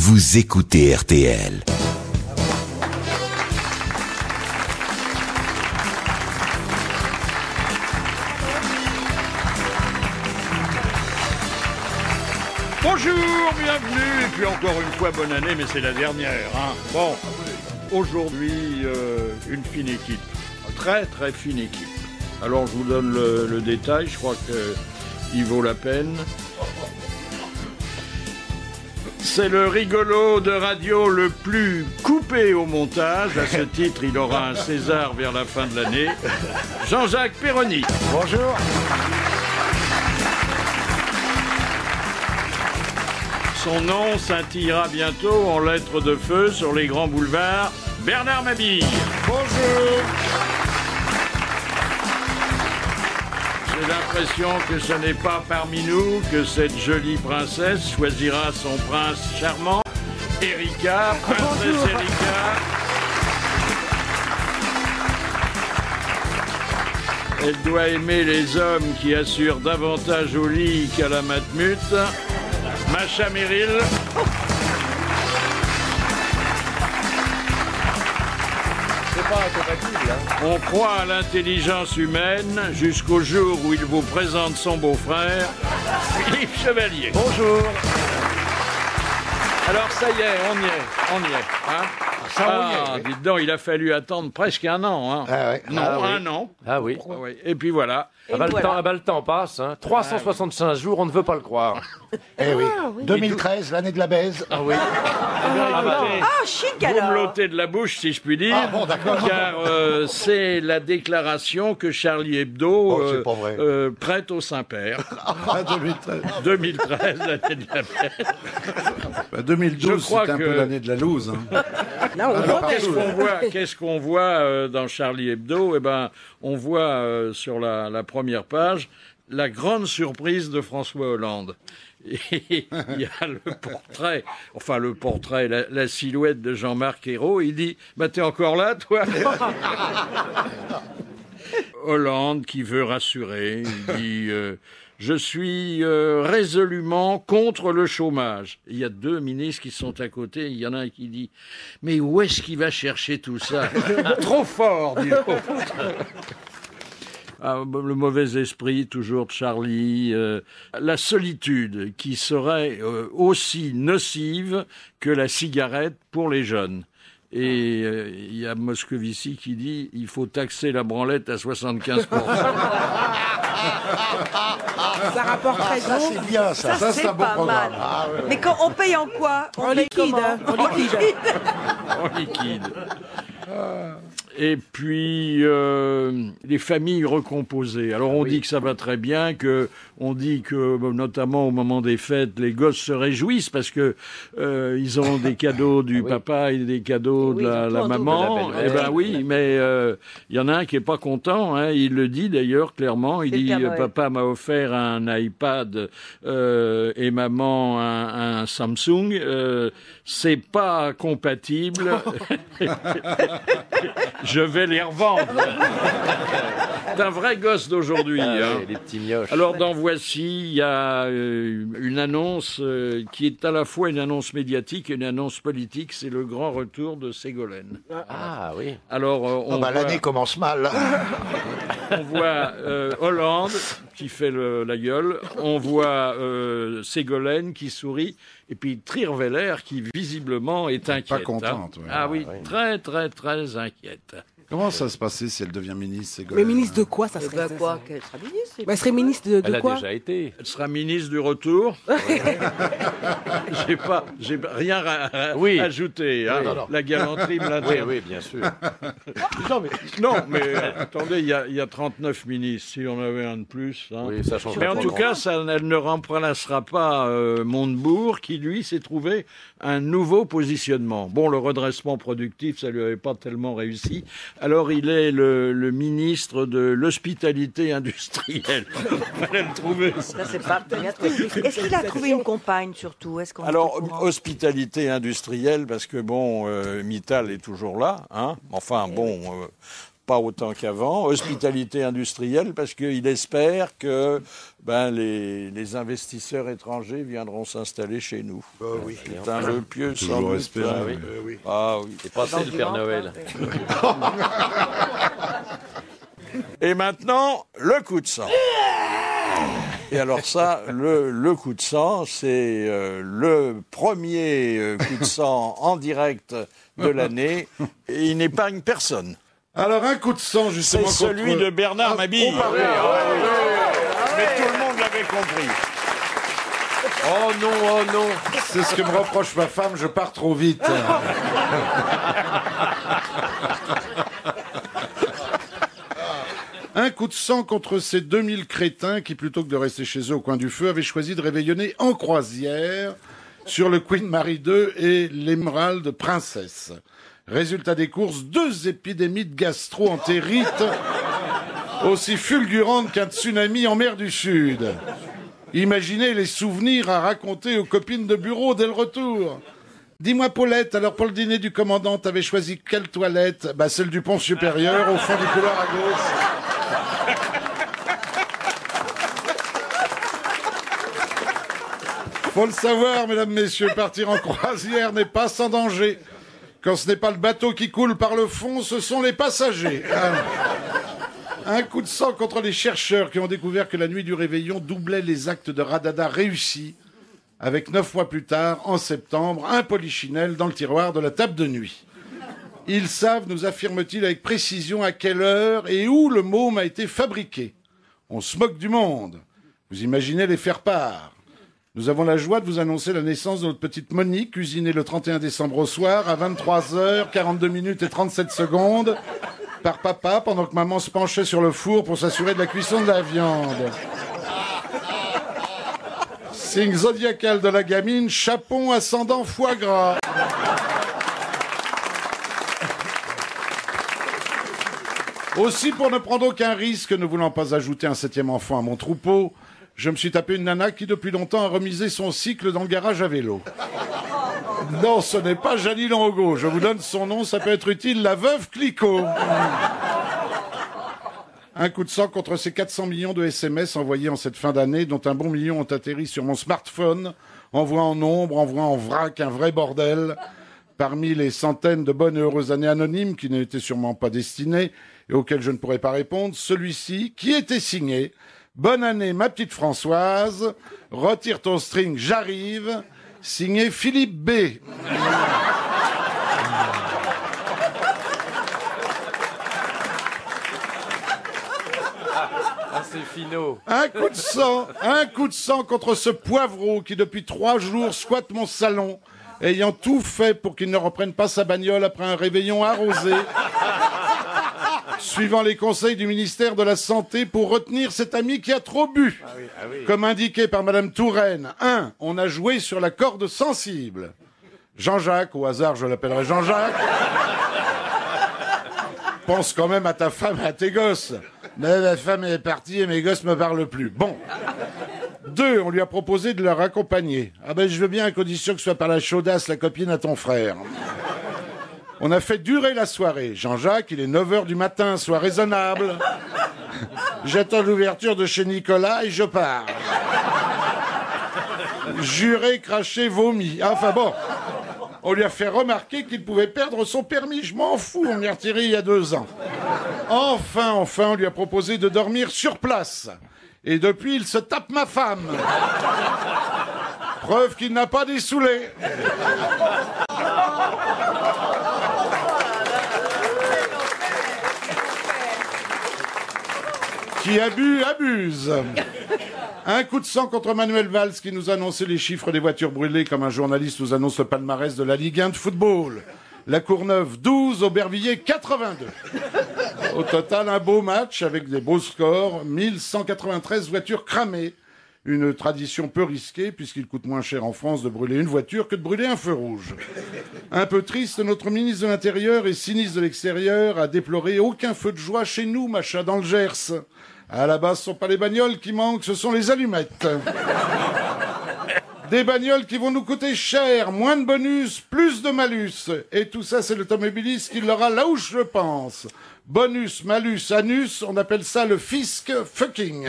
vous écoutez RTL. Bonjour, bienvenue, et puis encore une fois bonne année, mais c'est la dernière. Hein. Bon, aujourd'hui, une fine équipe, très très fine équipe. Alors je vous donne le détail, je crois qu'il vaut la peine. C'est le rigolo de radio le plus coupé au montage. À ce titre, il aura un César vers la fin de l'année. Jean-Jacques Perroni. Bonjour. Son nom scintillera bientôt en lettres de feu sur les grands boulevards. Bernard Mabille. Bonjour. J'ai l'impression que ce n'est pas parmi nous que cette jolie princesse choisira son prince charmant. Erika, princesse Erika. Elle doit aimer les hommes qui assurent davantage au lit qu'à la matmute. Macha Merrill. C'est pas incompatible, hein. On croit à l'intelligence humaine jusqu'au jour où il vous présente son beau-frère, Philippe Chevalier. Bonjour. Alors ça y est, on y est. Hein, Ça, dites donc, il a fallu attendre presque un an. Hein. Ah ouais. Non, Ah oui. un an. Ah oui. Oui. Et puis voilà. Le temps passe. Hein. 365 jours, on ne veut pas le croire. Eh oui. 2013, l'année de la baise. Ah oui. Chic Vous me alors. l'ôtez de la bouche, si je puis dire. Ah bon, d'accord. Car c'est la déclaration que Charlie Hebdo Oh, c'est pas vrai. prête au Saint-Père. 2013. 2013, l'année de la paix. 2012, Je crois c'était un que- peu l'année de la loose. Hein. Là, on Alors, protège. qu'est-ce qu'on voit dans Charlie Hebdo? Eh ben, on voit sur la première page la grande surprise de François Hollande. Et il y a le portrait, la silhouette de Jean-Marc Ayrault. Il dit, bah t'es encore là, toi? Hollande qui veut rassurer, il dit je suis résolument contre le chômage. Il y a deux ministres qui sont à côté, il y en a un qui dit mais où est-ce qu'il va chercher tout ça? Trop fort, dit l'autre. Le mauvais esprit, toujours de Charlie, la solitude qui serait aussi nocive que la cigarette pour les jeunes. Et il y a Moscovici qui dit il faut taxer la branlette à 75%. Ça rapporte Ça, raison. c'est bien, ça. Ça, c'est C'est un bon pas programme. mal. Ah, ouais, ouais. Mais quand on paye en quoi? On paye liquide, comment? hein, en liquide. En liquide. Et puis les familles recomposées. Alors on dit que ça va très bien, on dit que notamment au moment des fêtes, les gosses se réjouissent parce que ils ont des cadeaux du papa et des cadeaux de la maman. De la Eh belle-mère. ben oui, mais il y en a un qui est pas content. Hein, il le dit d'ailleurs clairement. Il C'est le dit Père Noël. papa m'a offert un iPad et maman un Samsung. C'est pas compatible. Je vais les revendre. C'est un vrai gosse d'aujourd'hui. Ah Hein. oui, les petits mioches. Alors dans Voici, il y a une annonce qui est à la fois une annonce médiatique et une annonce politique. C'est le grand retour de Ségolène. Ah oui. Alors on voit, L'année commence mal. on voit Hollande qui fait la gueule. On voit Ségolène qui sourit. Et puis Trierweiler qui visiblement est inquiète. Pas contente, hein. ouais. Ah oui, oui. très très très inquiète. Comment ça se passait si elle devient ministre, Mais Ségolène? ministre de quoi ça Eh serait ben quoi? Qu'elle sera ministre? Elle serait ministre de Elle a quoi déjà été. Elle sera ministre du retour. J'ai rien Oui. ajouté. Hein. Oui. La galanterie me Oui, l'interdit. oui, bien sûr. Non, mais attendez, il y a 39 ministres. Si on avait un de plus. Hein. Oui, ça change Mais pas en tout grand. cas, elle ne remplacera pas Montebourg, qui lui s'est trouvé un nouveau positionnement. Bon, le redressement productif, ça lui avait pas tellement réussi. Alors, il est le ministre de l'hospitalité industrielle. Fallait le trouver. Ça, c'est pas très bien trouvé. Est-ce qu'il a trouvé une compagne surtout? Est-ce qu'on est Alors, au courant? hospitalité industrielle, parce que bon, Mittal est toujours là, hein. Enfin, bon, pas autant qu'avant. Hospitalité industrielle, parce qu'il espère que les investisseurs étrangers viendront s'installer chez nous. Oui. C'est un vœu pieux, sans Toujours doute. espérer. Oui. Ah oui. C'est passé le Père Noël. Et maintenant, le coup de sang. Et alors ça, le coup de sang, c'est le premier coup de sang en direct de l'année. Et il n'épargne personne. Alors, un coup de sang, justement, C'est celui de Bernard Mabille. oh, pardon. Mais tout le monde l'avait compris. Oh non, oh non. C'est ce que me reproche ma femme, je pars trop vite. Un coup de sang contre ces 2000 crétins qui, plutôt que de rester chez eux au coin du feu, avaient choisi de réveillonner en croisière sur le Queen Mary 2 et l'Emerald Princess. Résultat des courses, 2 épidémies de gastro-entérite aussi fulgurantes qu'un tsunami en mer du Sud. Imaginez les souvenirs à raconter aux copines de bureau dès le retour. Dis-moi, Paulette, alors pour le dîner du commandant, t'avais choisi quelle toilette? Celle du pont supérieur, au fond du couloir à gauche. Faut le savoir, mesdames, messieurs, partir en croisière n'est pas sans danger. Quand ce n'est pas le bateau qui coule par le fond, ce sont les passagers. Un coup de sang contre les chercheurs qui ont découvert que la nuit du réveillon doublait les actes de radada réussis, avec 9 mois plus tard, en septembre, un polichinelle dans le tiroir de la table de nuit. Ils savent, nous affirme-t-il avec précision, à quelle heure et où le môme a été fabriqué. On se moque du monde. Vous imaginez les faire part. Nous avons la joie de vous annoncer la naissance de notre petite Monique, cuisinée le 31 décembre au soir, à 23h, 42 minutes et 37 secondes, par papa, pendant que maman se penchait sur le four pour s'assurer de la cuisson de la viande. Signe zodiacal de la gamine, chapon ascendant foie gras. Aussi, pour ne prendre aucun risque, ne voulant pas ajouter un 7e enfant à mon troupeau, je me suis tapé une nana qui, depuis longtemps, a remisé son cycle dans le garage à vélo. Non, ce n'est pas Janine Longo. Je vous donne son nom, ça peut être utile, la veuve Clicquot. Un coup de sang contre ces 400 millions de SMS envoyés en cette fin d'année, dont un bon million ont atterri sur mon smartphone, envoie en nombre, envoie en vrac, un vrai bordel. Parmi les centaines de bonnes et heureuses années anonymes qui n'étaient sûrement pas destinées et auxquelles je ne pourrais pas répondre, celui-ci, qui était signé « Bonne année, ma petite Françoise, retire ton string, j'arrive », signé Philippe B. Ah, c'est finot. Un coup de sang contre ce poivreau qui depuis 3 jours squatte mon salon, ayant tout fait pour qu'il ne reprenne pas sa bagnole après un réveillon arrosé, suivant les conseils du ministère de la Santé pour retenir cet ami qui a trop bu. Comme indiqué par Madame Touraine, 1. On a joué sur la corde sensible. Jean-Jacques, au hasard je l'appellerai Jean-Jacques. Pense quand même à ta femme et à tes gosses. Mais la femme est partie et mes gosses me parlent plus. Bon. 2, on lui a proposé de leur accompagner. Ah ben je veux bien à condition que ce soit par la chaudasse la copine à ton frère. On a fait durer la soirée. Jean-Jacques, il est 9h du matin, sois raisonnable. J'attends l'ouverture de chez Nicolas et je pars. Juré, craché, vomi. Enfin bon, on lui a fait remarquer qu'il pouvait perdre son permis. Je m'en fous, on m'y a retiré il y a 2 ans. Enfin, on lui a proposé de dormir sur place. Et depuis, il se tape ma femme. Preuve qu'il n'a pas dessoulé. Qui a bu, abuse. Un coup de sang contre Manuel Valls qui nous a annoncé les chiffres des voitures brûlées comme un journaliste nous annonce le palmarès de la Ligue 1 de football. La Courneuve 12, Aubervilliers 82. Au total, un beau match avec des beaux scores, 1193 voitures cramées. Une tradition peu risquée puisqu'il coûte moins cher en France de brûler une voiture que de brûler un feu rouge. Un peu triste, notre ministre de l'Intérieur et sinistre de l'Extérieur a déploré aucun feu de joie chez nous, machin dans le Gers. À la base, ce ne sont pas les bagnoles qui manquent, ce sont les allumettes. Des bagnoles qui vont nous coûter cher, moins de bonus, plus de malus. Et tout ça, c'est l'automobiliste qui l'aura là où je pense. Bonus, malus, anus, on appelle ça le fisc fucking.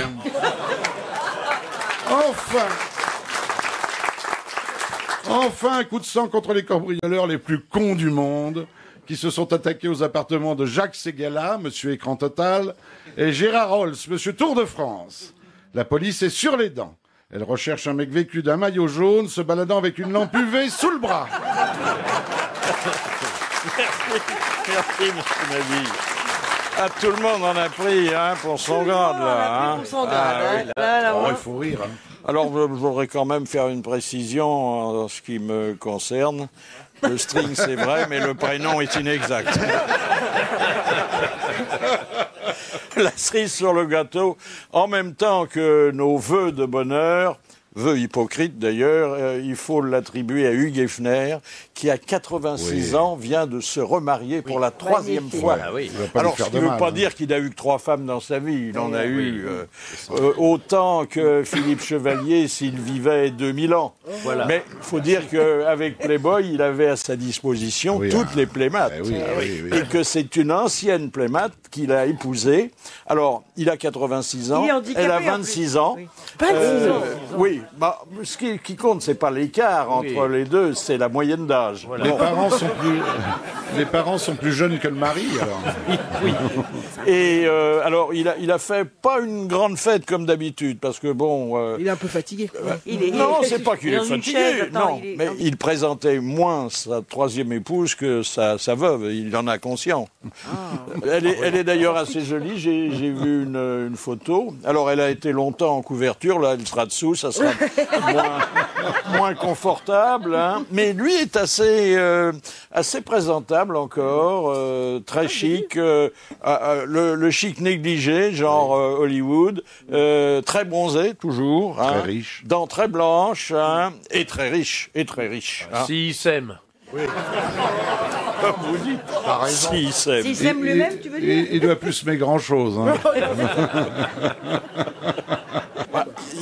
Enfin, un coup de sang contre les cambrioleurs les plus cons du monde, qui se sont attaqués aux appartements de Jacques Ségala, monsieur Écran Total, et Gérard Rolls, monsieur Tour de France. La police est sur les dents. Elle recherche un mec vêtu d'un maillot jaune, se baladant avec une lampe UV sous le bras. Merci, monsieur Mabille. Ah, tout le monde en a pris pour son grade, là. Pour son grade, là, Oh, il faut rire. Hein. Alors, je voudrais quand même faire une précision en ce qui me concerne. Le string, c'est vrai, mais le prénom est inexact. La cerise sur le gâteau, en même temps que nos vœux de bonheur, vœux hypocrites d'ailleurs, il faut l'attribuer à Hugues Hefner, qui à 86 ans vient de se remarier pour la 3e fois. Ah oui. Alors, ce qui ne veut pas dire qu'il n'a eu que 3 femmes dans sa vie. Il en a eu autant que Philippe Chevalier s'il vivait 2000 ans. Voilà. Mais il faut dire qu'avec Playboy, il avait à sa disposition toutes les playmates. Et que c'est une ancienne playmate qu'il a épousée. Alors, il a 86 ans, Il est handicapé, elle a en plus. 26 ans. Oui. 26 ans. Oui, bah, ce qui compte, c'est pas l'écart entre les deux, c'est la moyenne d'âge. Voilà. Les parents sont plus jeunes que le mari, alors. Et alors, il a fait pas une grande fête comme d'habitude, parce que bon... Il est un peu fatigué. non, c'est pas qu'il est dans une fatigué, chaise, attends, non. Mais il présentait moins sa 3e épouse que sa veuve, il en a conscience. Elle est d'ailleurs assez jolie, j'ai vu une photo. Alors, elle a été longtemps en couverture, là, elle sera dessous, ça sera moins confortable. Hein. Mais lui est assez présentable encore, très chic, le chic négligé, genre Hollywood, très bronzé toujours, Très riche. dents très blanches, et très riche, hein. S'ils s'aiment. Comme vous dites, s'il s'aime. S'il s'aime lui-même, tu veux dire? Il doit plus semer grand-chose. Hein.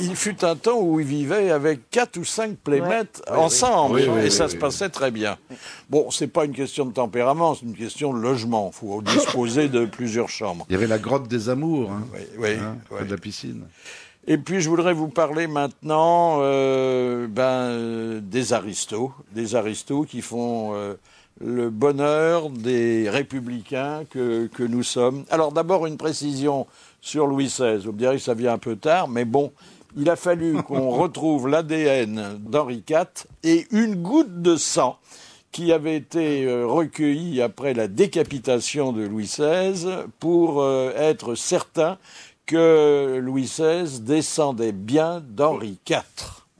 Il fut un temps où il vivait avec 4 ou 5 playmates ensemble, et ça se passait très bien. Bon, c'est pas une question de tempérament, c'est une question de logement. Il faut disposer de plusieurs chambres. Il y avait la grotte des amours, hein, Oui. près de la piscine. Et puis je voudrais vous parler maintenant des aristos qui font le bonheur des républicains que nous sommes. Alors d'abord une précision sur Louis XVI. Vous me direz que ça vient un peu tard, mais bon, il a fallu qu'on retrouve l'ADN d'Henri IV et une goutte de sang qui avait été recueillie après la décapitation de Louis XVI pour être certain que Louis XVI descendait bien d'Henri IV.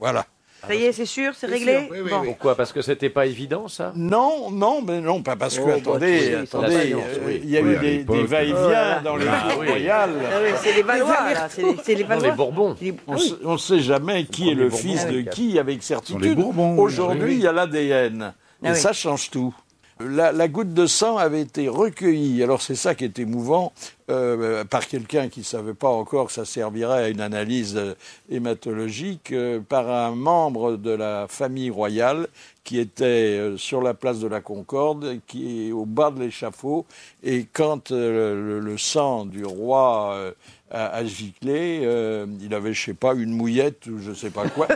Voilà. Ça y est, c'est sûr, c'est réglé. Bon. Pourquoi? Parce que c'était pas évident, ça? Non, pas parce que, attendez, il y a eu des va-et-vient dans les villes royales. Ah oui, c'est les Valois, là. C'est les Valois. Les Bourbons. On ne sait jamais qui est le fils de qui avec certitude. les Bourbons, Aujourd'hui, il y a l'ADN. Et Ah oui. ça change tout. La goutte de sang avait été recueillie, alors c'est ça qui est émouvant, par quelqu'un qui ne savait pas encore que ça servirait à une analyse hématologique, par un membre de la famille royale qui était sur la place de la Concorde, qui est au bas de l'échafaud, et quand le sang du roi a giclé, il avait, je sais pas, une mouillette ou je sais pas quoi,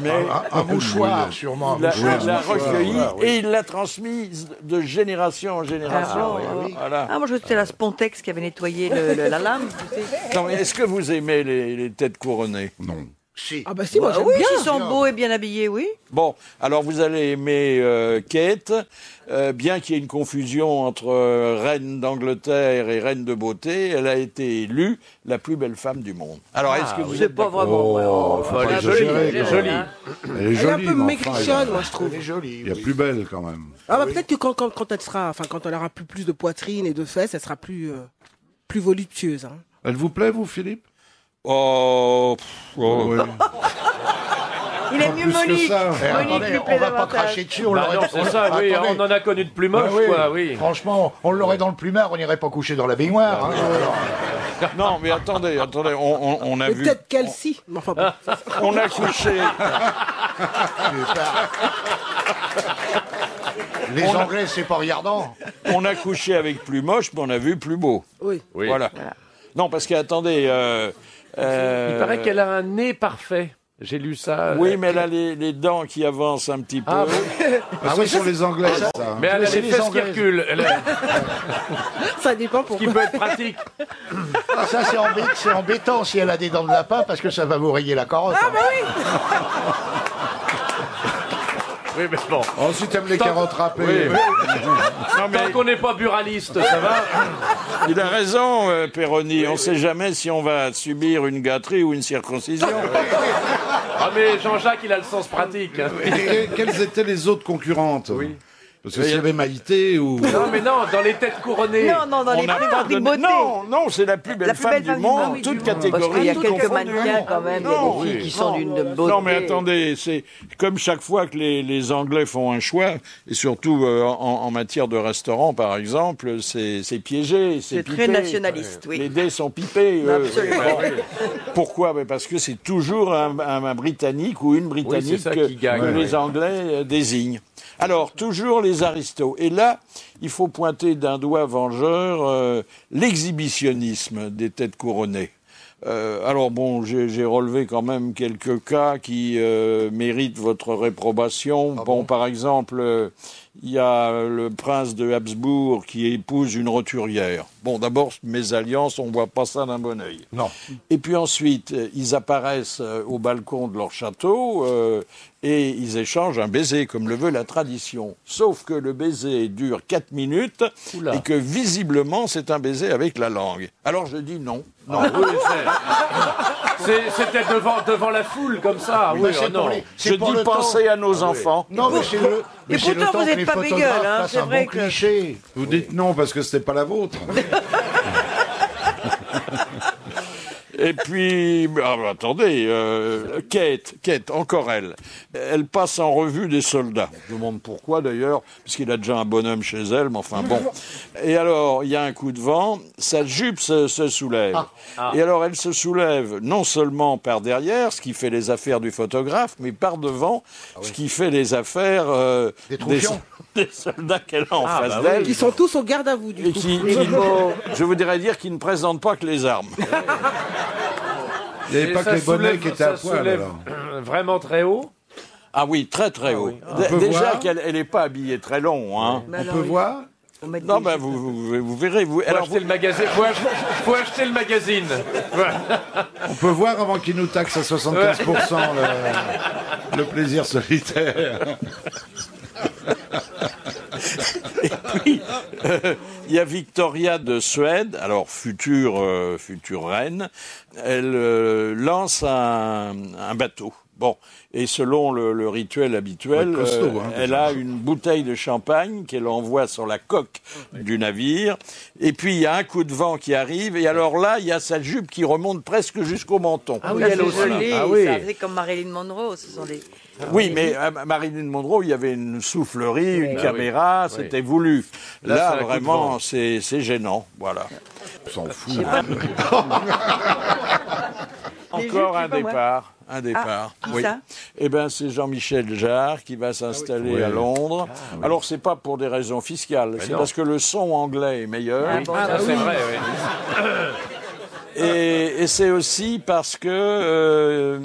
mais Un mouchoir, sûrement. il l'a recueilli et il l'a transmise de génération en génération. Voilà. Ah, moi, je crois que c'était la Spontex qui avait nettoyé la lame. Tu sais. Non, mais est-ce que vous aimez les têtes couronnées? Non. Si. Ah bah si, moi j'aime Oui, bien. s'ils sont beaux et bien habillés, oui. Bon, alors vous allez aimer Kate, bien qu'il y ait une confusion entre reine d'Angleterre et reine de beauté, elle a été élue la plus belle femme du monde. Alors, est-ce que vous C'est êtes pas d'accord? vraiment. Oh, faut pas elle est exagérer, jolie, elle est quand jolie. même. Elle est Elle est un jolie, peu mais enfin, maigrichonne, moi je trouve. Elle est jolie. il y a plus belle quand même. Ah bah peut-être que quand elle sera, enfin quand elle aura plus de poitrine et de fesses, elle sera plus voluptueuse. Hein. Elle vous plaît, vous, Philippe? Oh, Oui. Il est mieux plus que Monique. ça. Eh, Monique attendez, lui on plaît va pas davantage. cracher dessus. On Bah l'aurait- non, c'est ça, oui, Attendez. on en a connu de plus moche, Ah oui. quoi, oui. Franchement, on l'aurait dans le plumard, on n'irait pas coucher dans la baignoire. Hein. Non, mais attendez, on a Mais vu... peut-être qu'elle si. Mais enfin, bon. On a couché... Les Anglais, c'est pas regardant. On a couché avec plus moche, mais on a vu plus beau. Oui. Voilà. Non, parce qu'attendez... Il paraît qu'elle a un nez parfait. J'ai lu ça. Oui, mais elle a les dents qui avancent un petit peu. Ah, bon. Ah oui, sur les Anglais, ça. Mais elle a C'est les les fesses qui Anglais. reculent. Ça dépend Qui pourquoi. peut être pratique. Ça, c'est embêtant si elle a des dents de lapin parce que ça va vous rayer la carotte. Ah bah oui. Oui, mais bon. Oh, si t'aimes les carottes râpées. Non, mais Tant qu'on n'est pas buraliste, ça va. il a raison, Péroni. On ne sait jamais si on va subir une gâterie ou une circoncision. Ah, mais Jean-Jacques, il a le sens pratique. Hein. Et quelles étaient les autres concurrentes? Oui. Parce que s'il y avait Maïté ou... Non, mais non, dans les têtes couronnées. Non, dans les n'a prix pas de donné- beauté. Non, c'est la plus belle La plus femme belle du femme du monde, monde. toute Parce catégorie. qu'il y a quelques confondue. mannequins quand même, il y a Non, des filles qui sont d'une beauté. Non, mais attendez, c'est comme chaque fois que les Anglais font un choix, et surtout en matière de restaurant, par exemple, c'est piégé, C'est pipé. très nationaliste, oui. Les dés sont pipés. Absolument. Pourquoi? Parce que c'est toujours un Britannique ou une Britannique c'est ça que, qui gagne. que Ouais, les Anglais désignent. Alors, toujours les aristos. Et là, il faut pointer d'un doigt vengeur l'exhibitionnisme des têtes couronnées. Alors bon, j'ai relevé quand même quelques cas qui méritent votre réprobation. Par exemple, il y a le prince de Habsbourg qui épouse une roturière. Bon, d'abord, mésalliance, on ne voit pas ça d'un bon œil. Non. Et puis ensuite, ils apparaissent au balcon de leur château et ils échangent un baiser, comme le veut la tradition. Sauf que le baiser dure 4 minutes Oula. et que visiblement, c'est un baiser avec la langue. Alors je dis non. Non. Ah, oui, c'était devant la foule, comme ça. Oui, c'est oh, non. pour les- Je pour dis le temps. pensez à nos enfants. Non, mais c'est le. Mais c'est le pourtant, temps vous que êtes les pas photographes bégueule, hein, fassent c'est un vrai bon que- cliché. Vous dites non parce que c'était pas la vôtre. Et puis, attendez, Kate, encore elle. Elle passe en revue des soldats. Je me demande pourquoi d'ailleurs, puisqu'il a déjà un bonhomme chez elle, mais enfin bon. Et alors, il y a un coup de vent, sa jupe se soulève. Et alors, elle se soulève non seulement par derrière, ce qui fait les affaires du photographe, mais par devant, ce qui fait les affaires Des troufions. des soldats qu'elle a en face bah d'elle. Ils sont tous au garde à vous, du Et coup. je voudrais dire qu'ils ne présentent pas que les armes. Il n'y avait Et pas ça que les bonnets soulève- qui étaient à ça poil, soulève, alors. vraiment très haut. Ah oui, très très haut. peut Déjà voir qu'elle n'est pas habillée très long. Hein. Mais On alors, peut il voir faut mettre Non, des ben jupes. vous verrez. Faut acheter le magazine. Faut acheter le magazine. On peut voir avant qu'ils nous taxent à 75% le plaisir solitaire. Il y a Victoria de Suède, alors future reine. Elle lance un bateau. Bon, et selon le rituel habituel, Ouais, costaud, hein, elle déjà. a une bouteille de champagne qu'elle envoie sur la coque du navire. Et puis il y a un coup de vent qui arrive. Et alors là, il y a sa jupe qui remonte presque jusqu'au menton. Ah oui, Ça, elle c'est aussi. joli, Ah oui. ça, c'est comme Marilyn Monroe, ce sont des... Oui, mais à Marilyn Monroe, il y avait une soufflerie, une caméra, oui. c'était voulu. Là, Là, c'est un coup de vraiment, vent. c'est gênant. Voilà. On s'en fout. Encore un je sais pas, moi. départ. Un départ. qui ça Eh bien, c'est Jean-Michel Jarre qui va s'installer Oui. à Londres. Alors, c'est pas pour des raisons fiscales, c'est non. parce que le son anglais est meilleur. Ah bon, Ça, c'est vrai, oui. Et c'est aussi parce que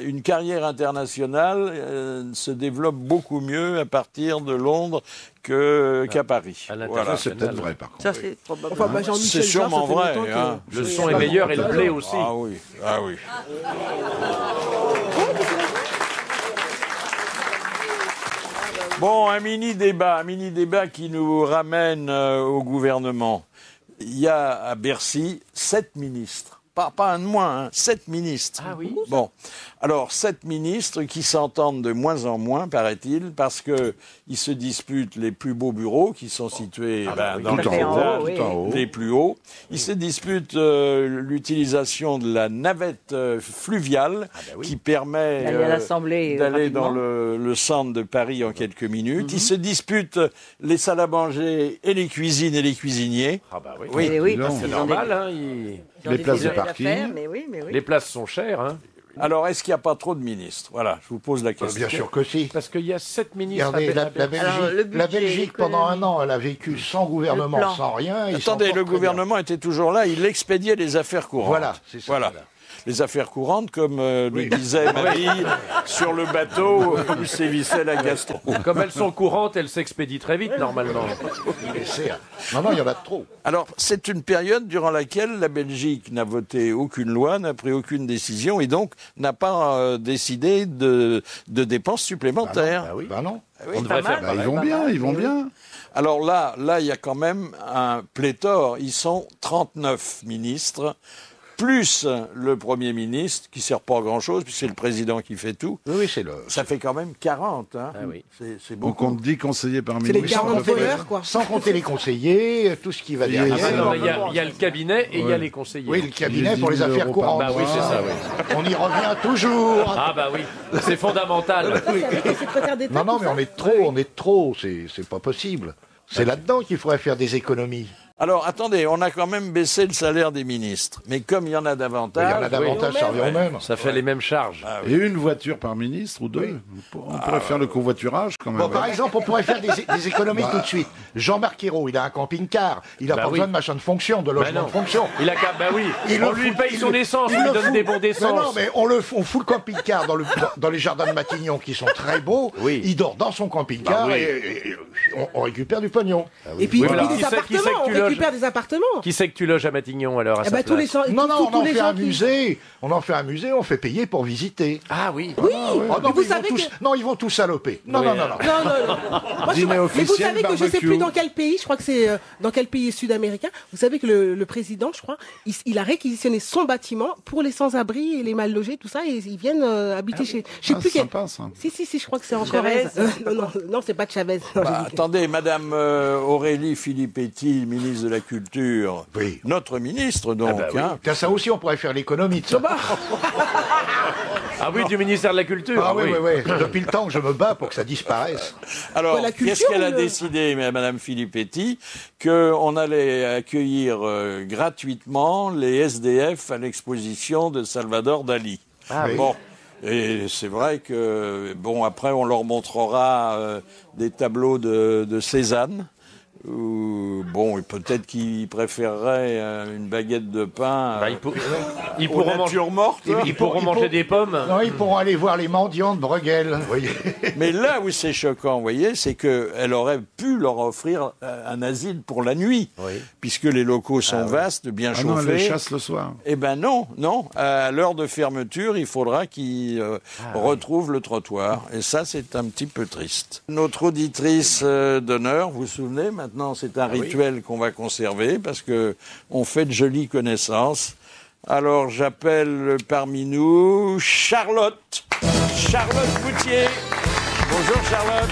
une carrière internationale se développe beaucoup mieux à partir de Londres qu'à Paris. À Voilà. Ça, c'est peut-être vrai, par contre. Ça, c'est probable. Enfin, bah, Jean-Michel C'est Jarre, sûrement ça fait vrai. longtemps que- Hein. Le son est meilleur et le blé aussi. Ah oui, ah oui. Bon, un mini-débat qui nous ramène au gouvernement. Il y a à Bercy 7 ministres. Pas un de moins, hein, 7 ministres. Ah oui. Bon. Alors, 7 ministres qui s'entendent de moins en moins, paraît-il, parce que ils se disputent les plus beaux bureaux qui sont situés dans tout les en étages haut, oui. en haut. les plus hauts. Ils se disputent l'utilisation de la navette fluviale qui permet D'aller à l'Assemblée, d'aller dans rapidement. le centre de Paris en quelques minutes. Ils se disputent les salles à manger et les cuisines et les cuisiniers. Ah bah oui. Oui. Et oui, Dis parce donc. qu'ils C'est ont normal, des- hein. ils ont Les des places de déjeuners parking. d'affaires, mais oui. Les places sont chères, hein. Alors, est-ce qu'il n'y a pas trop de ministres? Voilà, je vous pose la question. Bien sûr que si. Parce qu'il y a 7 ministres. Regardez, à la Belgique. Alors, le Belgique, la budget, Belgique pendant un l'économie. an, elle a vécu sans gouvernement, Le plan. sans rien. Ils s'en Attendez, portent le très bien. gouvernement était toujours là, il expédiait les affaires courantes. Voilà, c'est ça. Voilà. Les affaires courantes, comme le disait ma fille, sur le bateau où sévissait la gastro. Comme elles sont courantes, elles s'expédient très vite, normalement. Mais non, il y en a trop. Alors, c'est une période durant laquelle la Belgique n'a voté aucune loi, n'a pris aucune décision et donc n'a pas décidé de dépenses supplémentaires. Bah non. On devrait faire Ils vont bien, ils vont bien. Alors là, il y a quand même un pléthore. Ils sont 39 ministres, plus le Premier ministre, qui ne sert pas à grand-chose, puisque c'est le président qui fait tout. Oui, c'est le. Ça fait quand même 40. Hein. Ah oui. C'est On beaucoup. compte 10 conseillers par C'est les ministre. 40 voleurs, quoi. Sans compter les conseillers, tout ce qui va Oui, derrière. c'est Non, mais il y a le cabinet et il y a les conseillers. Oui, le cabinet Les pour les 10 000 affaires euros par courantes. Bah oui, c'est ça, oui. On y revient toujours. Ah bah oui, c'est fondamental. C'est avec les secrétaires d'État. Non, non, tout mais ça. on est trop, c'est pas possible. C'est là-dedans qu'il faudrait faire des économies. Alors, attendez, on a quand même baissé le salaire des ministres. Mais comme il y en a Il y en davantage, a davantage, ça revient au même. Ça fait les mêmes charges. Et une voiture par ministre ou deux. On pourrait faire le covoiturage quand même. Bon, par exemple, on pourrait faire des économies tout de suite. Jean-Marc Ayrault, il a un camping-car. Il a Bah pas oui. besoin de machin de fonction, de Bah logement non. de fonction. Il a qu'à... Bah oui, Il on le lui fout- paye il son le- essence, il on lui le donne fout. des bons Mais d'essence. non, mais on fout le camping-car dans les jardins de Matignon qui sont très beaux. Oui. Il dort dans son camping-car Bah oui. et on récupère du pognon. Et puis, Voilà. et puis Qui des c'est que appartements, on tu loges récupère des appartements. Qui c'est que tu loges à Matignon alors à Eh sa ben, tous les place gens, Non, non, on tous en les fait gens un qui- musée. On en fait un musée, on fait payer pour visiter. Ah oui. Oui, Oh, non, mais mais vous ils vont savez tous, que... non, ils vont tous saloper. Non, Oui, non, non, non. Non, non, non. Moi, Dîner mais vous officiel, savez que je sais barbecue. plus dans quel pays, je crois que c'est dans quel pays sud-américain, vous savez que le président, je crois, il a réquisitionné son bâtiment pour les sans-abri et les mal logés, tout ça, et ils viennent habiter chez... Je sais Ah, plus c'est quel... sympa, ça. Si, je crois que c'est en Chavez. Corrèze. Non, c'est pas de Chavez. Non, bah, j'ai dit- attendez, Madame Aurélie Filippetti, ministre de la Culture, Oui. notre ministre donc, bah oui. hein. Tiens, ça aussi, on pourrait faire l'économie de ça. Ah oui, du ministère de la Culture. Ah oui, oui, oui. Depuis le temps que je me bats pour que ça disparaisse. Alors, Quoi, la culture qu'est-ce qu'elle a ou le- décidé, Madame Filippetti? Qu'on allait accueillir gratuitement les SDF à l'exposition de Salvador Dali. Ah oui. Bon. Et c'est vrai que, bon, après, on leur montrera des tableaux de Cézanne. Ou, bon, et peut-être qu'ils préféreraient une baguette de pain Bah, ils aux pourront manger, natures mortes. ils pourront manger des pommes. Non, ils pourront aller voir les mendiants de Bruegel. Vous voyez. Mais là où c'est choquant, vous voyez, c'est qu'elle aurait pu leur offrir un asile pour la nuit, Oui. puisque les locaux sont vastes, bien Ah non, elle les chauffés. chasse le soir. Eh ben non. À l'heure de fermeture, il faudra qu'ils retrouvent le trottoir. Et ça, c'est un petit peu triste. Notre auditrice d'honneur, vous vous souvenez, maintenant, c'est un rituel qu'on va conserver parce que on fait de jolies connaissances. Alors, j'appelle parmi nous Charlotte. Charlotte Boutier. Bonjour, Charlotte.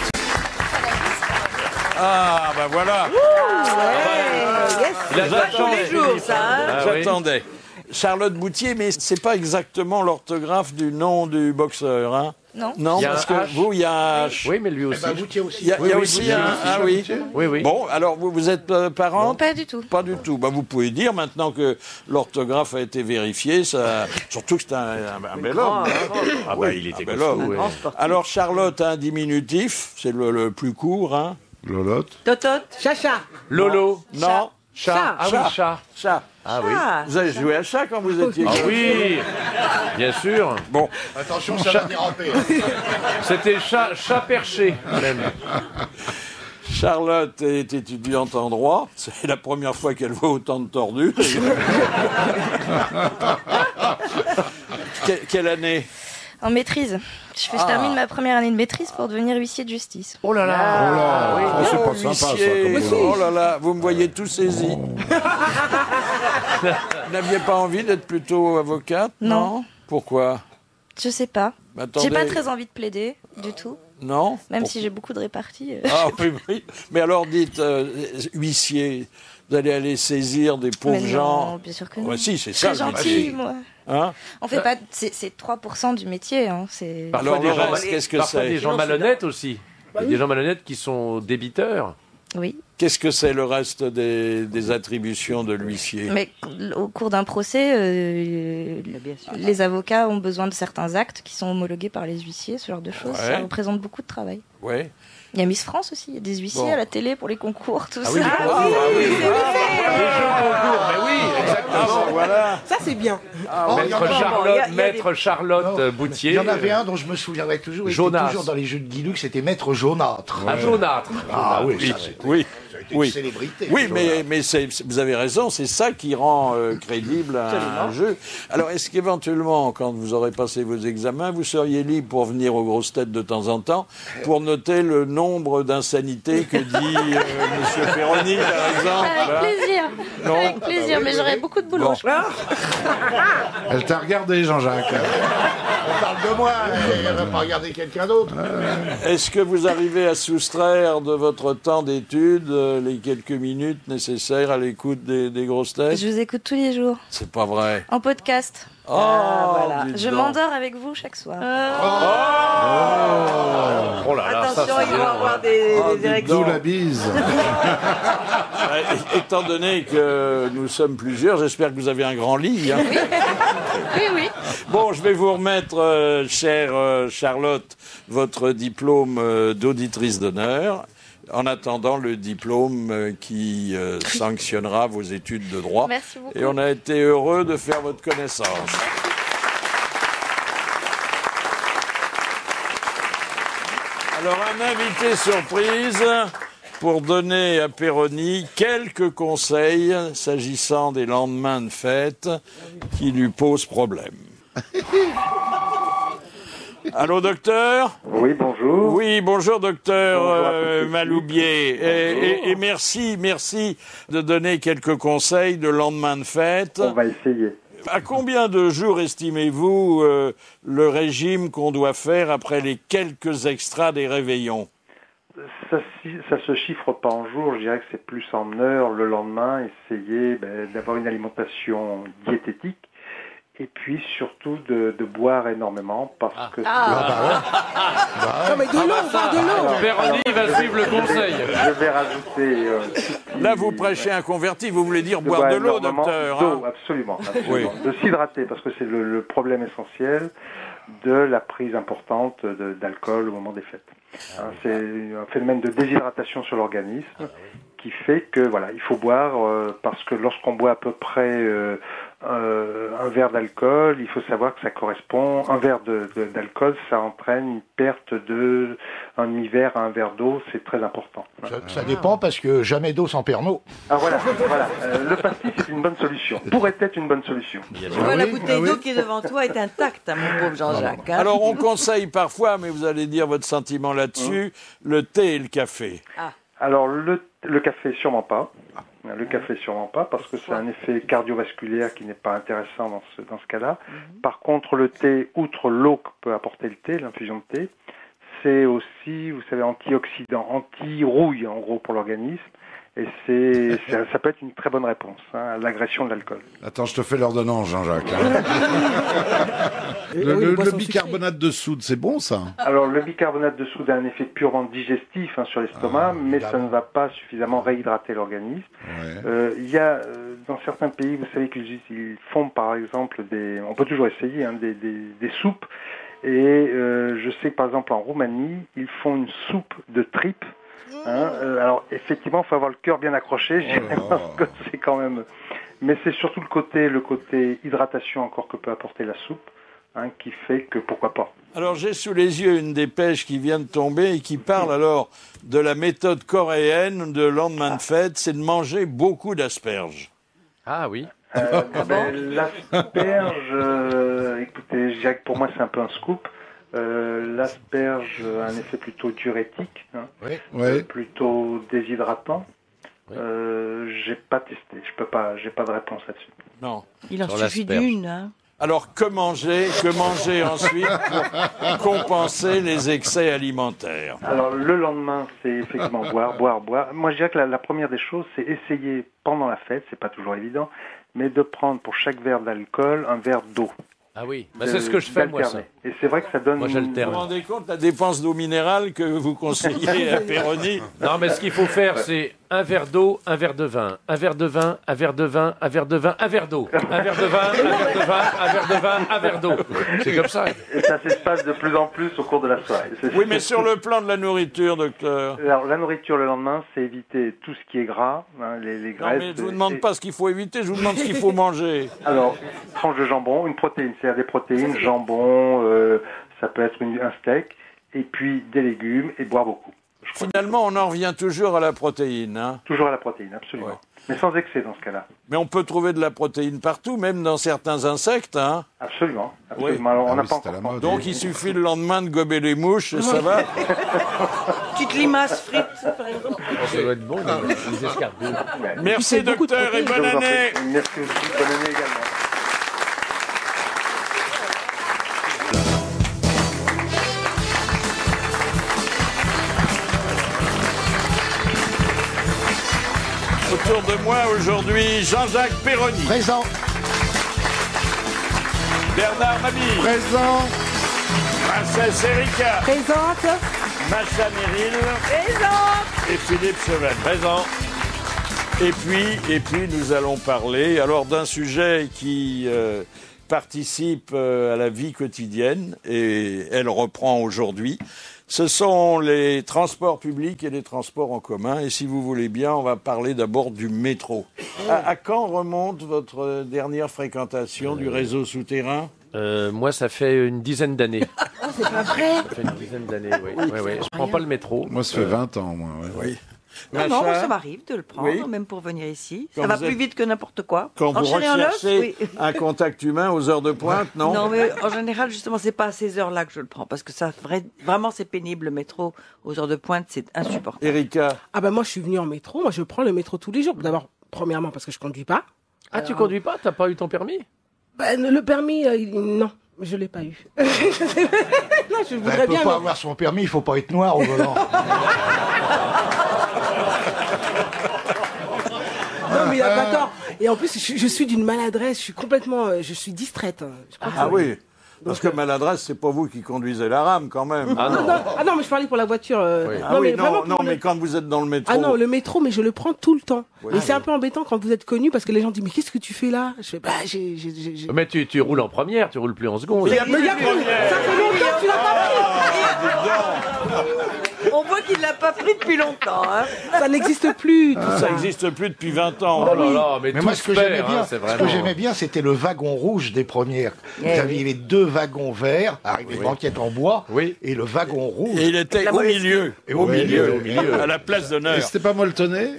Ah, ben voilà. Il a de la Tous chance, les jours, Philippe. ça, hein. Ah oui. J'attendais. Charlotte Boutier, mais c'est pas exactement l'orthographe du nom du boxeur, hein? Non. Non, Il y a parce un que H. vous, il y a un H. Oui, mais lui aussi. Bah, vous tiens aussi. Il y a, il y a oui, aussi Boutier un... aussi. Ah oui. Oui, oui. Bon, alors vous êtes parente? Pas du tout. Pas du tout. Bah, vous pouvez dire maintenant que l'orthographe a été vérifiée, ça... surtout que c'est un bel homme. hein. Ah bah, il était Un bel costaud, homme. oui. Alors Charlotte a un diminutif, c'est le plus court, hein? Lolotte. Totote. Chacha. Lolo. Non. Chat. Ah oui, chat. Chat. Ah oui. Ah, Vous avez joué à chat quand vous étiez Ah oui, bien sûr. Bon, Attention, ça va déraper. C'était chat perché, même. Charlotte est étudiante en droit. C'est la première fois qu'elle voit autant de tordus. Quelle année? En maîtrise. Je termine ma première année de maîtrise pour devenir huissier de justice. Oh là là. Oh, c'est pas sympa, ça. Huissier. Comme Oh là là, vous me voyez tout saisi. Vous n'aviez pas envie d'être plutôt avocate? Non. Pourquoi? Je sais pas. Attendez. J'ai pas très envie de plaider du tout, Non. même si j'ai beaucoup de réparties. Ah oui, oui. Mais alors dites, huissier, vous allez aller saisir des pauvres Mais non, gens. bien sûr que non. Ouais, si, c'est ça Très le gentil, métier. moi. Hein? On fait pas. C'est 3% du métier. Hein. C'est. Alors, des gens, Laurence, qu'est-ce que parfois c'est? des gens malhonnêtes aussi. Il y a des gens malhonnêtes qui sont débiteurs. Oui. Qu'est-ce que c'est le reste des attributions de l'huissier? Mais au cours d'un procès, les avocats ont besoin de certains actes qui sont homologués par les huissiers, ce genre de choses. Ouais. Ça représente beaucoup de travail. Ouais. Il y a Miss France aussi, il y a des huissiers Bon. à la télé pour les concours, tout Ah oui, ça. les concours, oui, les jeux concours, mais oui, exactement. Voilà. Ça, c'est bien. Maître Charlotte Non. Boutier. Il y en avait un dont je me souviendrai toujours. Il était Jonas. toujours dans les jeux de Guilux, c'était Maître Jaunâtre. Un jaunâtre. Ah oui, Oui, ça c'était oui. une Oui. célébrité. Oui, Jaunâtre. mais vous avez raison, c'est ça qui rend crédible un jeu. Alors, est-ce qu'éventuellement, quand vous aurez passé vos examens, vous seriez libre pour venir aux grosses têtes de temps en temps pour noter le nombre d'insanités que dit Monsieur Perroni, par exemple? Avec hein plaisir, Non. avec plaisir, mais j'aurais beaucoup de boulot. Bon. je crois. Elle t'a regardé, Jean-Jacques. On parle de moi, elle va pas regarder quelqu'un d'autre. Est-ce que vous arrivez à soustraire de votre temps d'étude les quelques minutes nécessaires à l'écoute des grosses têtes? Je vous écoute tous les jours, C'est pas vrai. en podcast. Oh, voilà. dites Je donc. m'endors avec vous chaque soir. Oh là là, ça, Attention, c'est ils vont bien. avoir des dites érections. D'où la bise. Étant donné que nous sommes plusieurs, j'espère que vous avez un grand lit. Hein. Oui, oui. Bon, je vais vous remettre, chère Charlotte, votre diplôme d'auditrice d'honneur. En attendant le diplôme qui sanctionnera vos études de droit. Merci beaucoup. Et on a été heureux de faire votre connaissance. Alors, un invité surprise pour donner à Perroni quelques conseils s'agissant des lendemains de fête qui lui posent problème. Allô, docteur? Oui, bonjour. Oui, bonjour, docteur Bonjour à tous. Maloubier. Et merci de donner quelques conseils de lendemain de fête. On va essayer. À combien de jours estimez-vous le régime qu'on doit faire après les quelques extras des réveillons? Ça se chiffre pas en jours, je dirais que c'est plus en heures. Le lendemain, essayer d'avoir une alimentation diététique. Et puis surtout de boire énormément parce que Non, mais de l'eau, on parle de l'eau. Perroni va suivre le conseil. je vais rajouter Là, vous prêchez un converti, vous voulez dire boire boire de l'eau, énormément docteur. d'eau, hein? absolument. Oui. De s'hydrater parce que c'est le problème essentiel de la prise importante d'alcool au moment des fêtes. Hein, c'est un phénomène de déshydratation sur l'organisme qui fait que voilà, il faut boire parce que lorsqu'on boit à peu près un verre d'alcool, il faut savoir que ça correspond, un verre d'alcool, ça entraîne une perte de un demi-verre à un verre d'eau, c'est très important. Ça dépend parce que jamais d'eau sans Pernod. Ah voilà. Le pastis c'est une bonne solution, pourrait être une bonne solution. Tu vois, la bouteille d'eau qui est devant toi est intacte, hein, mon pauvre Jean-Jacques. hein. Alors, on conseille parfois, mais vous allez dire votre sentiment là-dessus, le thé et le café. Alors le café sûrement pas. Le café sûrement pas parce que c'est un effet cardiovasculaire qui n'est pas intéressant dans ce cas-là. Par contre le thé, outre l'eau que peut apporter le thé, l'infusion de thé, c'est aussi, vous savez, antioxydant, anti-rouille en gros pour l'organisme. Et ça peut être une très bonne réponse à l'agression de l'alcool. Attends, je te fais l'ordonnance, Jean-Jacques. Oui, les Le boissons bicarbonate de soude, c'est bon ça? Alors le bicarbonate de soude a un effet purement digestif sur l'estomac, mais ça ne va pas suffisamment réhydrater l'organisme. Ouais. Il y a dans certains pays, vous savez qu'ils font par exemple on peut toujours essayer des soupes. Et je sais que par exemple en Roumanie, ils font une soupe de tripes. Alors effectivement, il faut avoir le cœur bien accroché. Parce que c'est quand même. Mais c'est surtout le côté hydratation encore que peut apporter la soupe, qui fait que pourquoi pas. Alors, j'ai sous les yeux une dépêche qui vient de tomber et qui parle alors de la méthode coréenne de lendemain de fête, c'est de manger beaucoup d'asperges. Ah oui. L'asperge, écoutez, je dirais que pour moi c'est un peu un scoop. L'asperge a un effet plutôt diurétique, plutôt déshydratant. J'ai pas testé, j'ai pas de réponse là-dessus. Non. Il en Sur suffit l'asperge. d'une. Hein. Alors, que manger ensuite pour compenser les excès alimentaires? Alors le lendemain, c'est effectivement boire. Moi, je dirais que la première des choses, c'est essayer pendant la fête, c'est pas toujours évident, mais de prendre pour chaque verre d'alcool un verre d'eau. Ah oui, c'est ce que je fais moi ça. Et c'est vrai que ça donne... Moi j'alterne. Vous vous rendez compte la dépense d'eau minérale que vous conseillez à Péroni? Non mais ce qu'il faut faire c'est un verre d'eau, un verre de vin, un verre de vin, un verre de vin, un verre de vin, un verre d'eau, un verre de vin, un verre de vin, un verre de vin, un verre d'eau. C'est comme ça. Et ça s'espace de plus en plus au cours de la soirée. Oui, mais sur le plan de la nourriture, docteur. Alors la nourriture le lendemain, c'est éviter tout ce qui est gras, les graisses. Non, mais je vous demande pas ce qu'il faut éviter, je vous demande ce qu'il faut manger. Alors, tranche de jambon, une protéine, c'est-à-dire des protéines, jambon, ça peut être un steak, et puis des légumes, et boire beaucoup. Finalement, on en revient toujours à la protéine. Hein. Toujours à la protéine, absolument. Ouais. Mais sans excès dans ce cas-là. Mais on peut trouver de la protéine partout, même dans certains insectes. Hein. Absolument. Oui. Alors, on n'a pas encore... Donc il suffit le lendemain de gober les mouches, et ça va. Petite limace frite, par exemple. Ça doit être bon, les escargots. Merci docteur et bonne année. Merci aussi, bonne année également. Autour de moi aujourd'hui, Jean-Jacques Péroni. Présent. Bernard Mabille. Présent. Princesse Erika. Présente. Macha Meryl. Présente. Et Philippe Chauvel. Présent. Et puis nous allons parler alors d'un sujet qui participe à la vie quotidienne et elle reprend aujourd'hui. Ce sont les transports publics et les transports en commun. Et si vous voulez bien, on va parler d'abord du métro. À quand remonte votre dernière fréquentation du réseau souterrain? Moi, ça fait une dizaine d'années. C'est pas vrai. Ça fait une dizaine d'années, oui. Je prends pas le métro. Moi, ça fait 20 ans, moi. Ouais. Oui. Non, ça m'arrive de le prendre, Oui. même pour venir ici. Quand Ça va vous plus êtes- vite que n'importe quoi. Quand vous Enchaîner en recherchez oui. un contact humain aux heures de pointe, non? Non, mais en général, justement, c'est pas à ces heures-là que je le prends, parce que ça, vraiment, c'est pénible, le métro aux heures de pointe, c'est insupportable. Erika, Ah ben moi je suis venue en métro, moi je prends le métro tous les jours. D'abord, premièrement parce que je conduis pas. Ah, tu conduis pas? T'as pas eu ton permis? Ben, le permis, non, je l'ai pas eu. Non, je Elle voudrais peut bien. pas mais- avoir son permis, il faut pas être noir au volant. Non mais d'accord. Et en plus, je suis d'une maladresse, je suis complètement, je suis distraite. Je crois que ah ça- oui, parce que maladresse, c'est pas vous qui conduisez la rame quand même. Ah non. Ah non, mais je parlais pour la voiture. Ah oui, vraiment non, pour le- mais quand vous êtes dans le métro. Ah non, le métro, mais je le prends tout le temps. Ouais. Et c'est un peu embêtant quand vous êtes connu parce que les gens disent mais qu'est-ce que tu fais là? Je fais bah j'ai. Mais tu roules en première, tu roules plus en seconde. Il y a Mais plus y a de plus. première. Ça fait longtemps que tu l'as pas pris. On voit qu'il l'a pas pris depuis longtemps, hein. Ça n'existe plus. Tout Ça n'existe plus depuis 20 ans. Oh là là, mais Mais tout moi, se ce que j'aimais perd, bien, hein, c'est ce que vraiment... j'aimais bien, c'était le wagon rouge des premières. Vous Eh aviez les deux wagons verts avec des banquettes en bois Oui. et le wagon rouge. Et il était La au Moleskine. milieu. Et au milieu. au milieu. À la place Et d'honneur. c'était pas molletonné?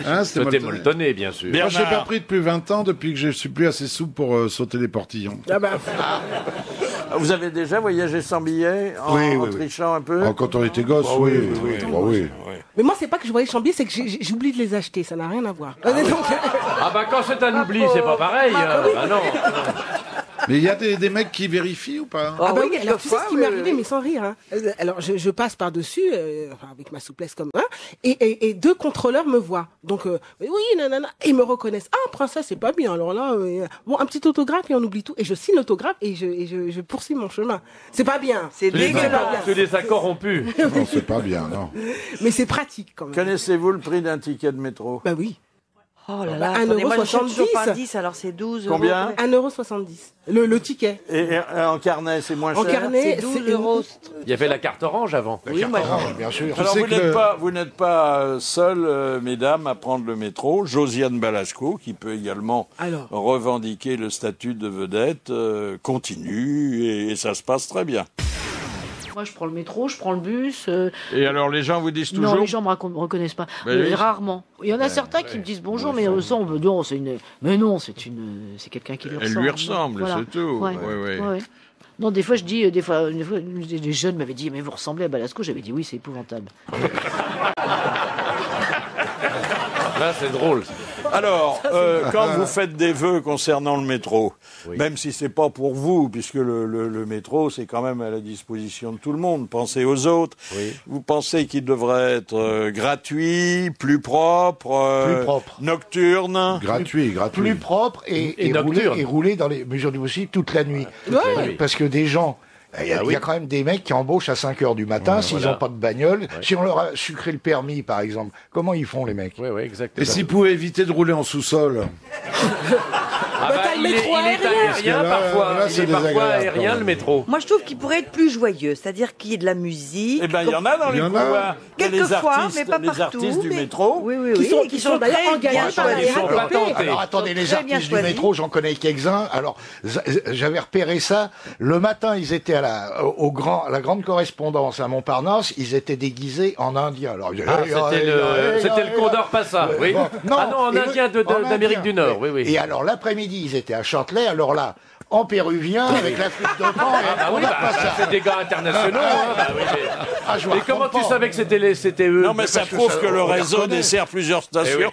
Hein, C'était molletonné, bien sûr. Bien. Moi, je l'ai Bernard. pas pris depuis 20 ans, depuis que je suis plus assez souple pour sauter les portillons. Ah bah, Vous avez déjà voyagé sans billet en, Oui, en oui, oui. trichant un peu? Oh, quand on était gosse, oui. Bah oui. mais moi c'est pas que je voyais chambier, c'est que j'oublie de les acheter. Ça n'a rien à voir. Donc, Ah bah quand c'est un oubli, c'est pas pareil. Ah non. Mais il y a des mecs qui vérifient ou pas? Ah bah oui, oui, alors tu sais quelquefois, ce qui m'est oui, arrivé, oui. mais sans rire. Hein. Alors je passe par-dessus, enfin, avec ma souplesse comme un, et deux contrôleurs me voient. Donc, oui, nanana, et ils me reconnaissent. Ah, princesse, c'est pas bien. Alors là, bon, un petit autographe et on oublie tout. Et je signe l'autographe et je poursuis mon chemin. C'est pas bien. C'est Tu les dégueulasse. as corrompus. Non, c'est pas bien, non. Mais c'est pratique quand même. Connaissez-vous le prix d'un ticket de métro? Bah oui. Oh là là, Bah, attendez, moi je 1,70 cherche toujours pas 10, alors c'est 12 Combien euros. 1,70 €. Le ticket. Et en carnet, c'est moins En cher? carnet, C'est 12 euros. Il y avait la carte orange avant. Oui, moi, Bien sûr. Alors sais vous que n'êtes le- vous n'êtes pas seul, mesdames, à prendre le métro. Josiane Balasco, qui peut également Alors. revendiquer le statut de vedette, continue et ça se passe très bien. Moi, je prends le métro, je prends le bus. Et alors les gens vous disent toujours? Non, les gens me reconnaissent pas. Ben oui. Rarement. Il y en a certains qui me disent bonjour, mais ça, on veut non, c'est une. Mais non, c'est quelqu'un qui lui Elle ressemble. lui ressemble, Voilà. c'est tout. Ouais. Ouais. Ouais. Non, des fois, je dis, des fois, des jeunes m'avaient dit, mais vous ressemblez à Balasco. J'avais dit, oui, c'est épouvantable. Là, c'est drôle. Alors, quand vous faites des vœux concernant le métro, même si c'est pas pour vous, puisque le métro, c'est quand même à la disposition de tout le monde, pensez aux autres. Vous pensez qu'il devrait être gratuit, plus propre, nocturne. Gratuit. Plus propre et rouler dans les mesures du possible toute la nuit. Parce que des gens... Il y a quand même des mecs qui embauchent à 5 heures du matin s'ils n'ont pas de bagnole. Si on leur a sucré le permis, par exemple, comment ils font, les mecs? Et s'ils pouvaient éviter de rouler en sous-sol? Il est aérien parfois. Il est parfois aérien, le métro. Moi, je trouve qu'il pourrait être plus joyeux, c'est-à-dire qu'il y ait de la musique. Eh ben, il y en a dans les couloirs. Quelquefois, mais pas les partout. artistes du métro. Qui sont d'ailleurs engagés par la RATP. Alors, attendez, les artistes du métro, j'en connais quelques-uns. Alors, j'avais repéré ça. Le matin, ils étaient à la grande correspondance à Montparnasse, ils étaient déguisés en indiens. Alors, c'était le Condor Passa, oui. En indien d'Amérique du Nord, oui. Et alors, l'après-midi, ils étaient à Châtelet, alors là, en péruvien, avec la flûte de pan, c'est des gars internationaux. Mais comment tu savais que c'était eux? Non, mais ça prouve que le réseau dessert plusieurs stations.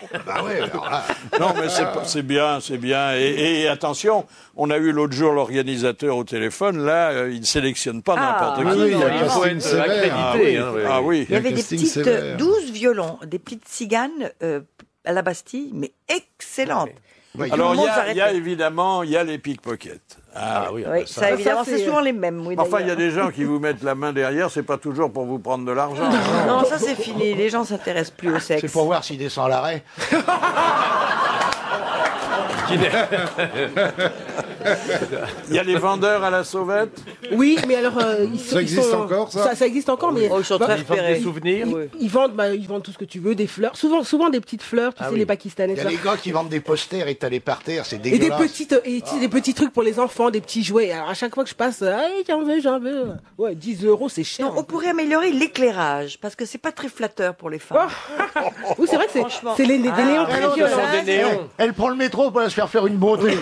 Non, mais c'est bien. Et attention, on a eu l'autre jour l'organisateur au téléphone, là, il ne sélectionne pas n'importe qui. Il faut être accrédité. Il y avait des petites 12 violons, des petites ciganes à la Bastille, mais excellentes. Alors, il y a évidemment, les pickpockets. Ça évidemment, c'est souvent les mêmes. Enfin, il y a des gens qui vous mettent la main derrière, c'est pas toujours pour vous prendre de l'argent. Non, ça c'est fini, les gens s'intéressent plus au sexe. C'est pour voir s'il descend à l'arrêt. Il y a les vendeurs à la sauvette. Oui, mais alors ça existe encore, ça existe encore, mais ils sont très des souvenirs. Ils vendent tout ce que tu veux, des fleurs, souvent des petites fleurs, tu sais, les Pakistanais. Il y a les gars qui vendent des posters étalés par terre, c'est dégueulasse. Et des petits trucs pour les enfants, des petits jouets. Alors à chaque fois que je passe, j'en veux. Ouais, 10 €, c'est cher. Non, on pourrait améliorer l'éclairage, parce que c'est pas très flatteur pour les femmes. Oui, c'est vrai que c'est des néons très violents. Elle prend le métro pour se faire une beauté.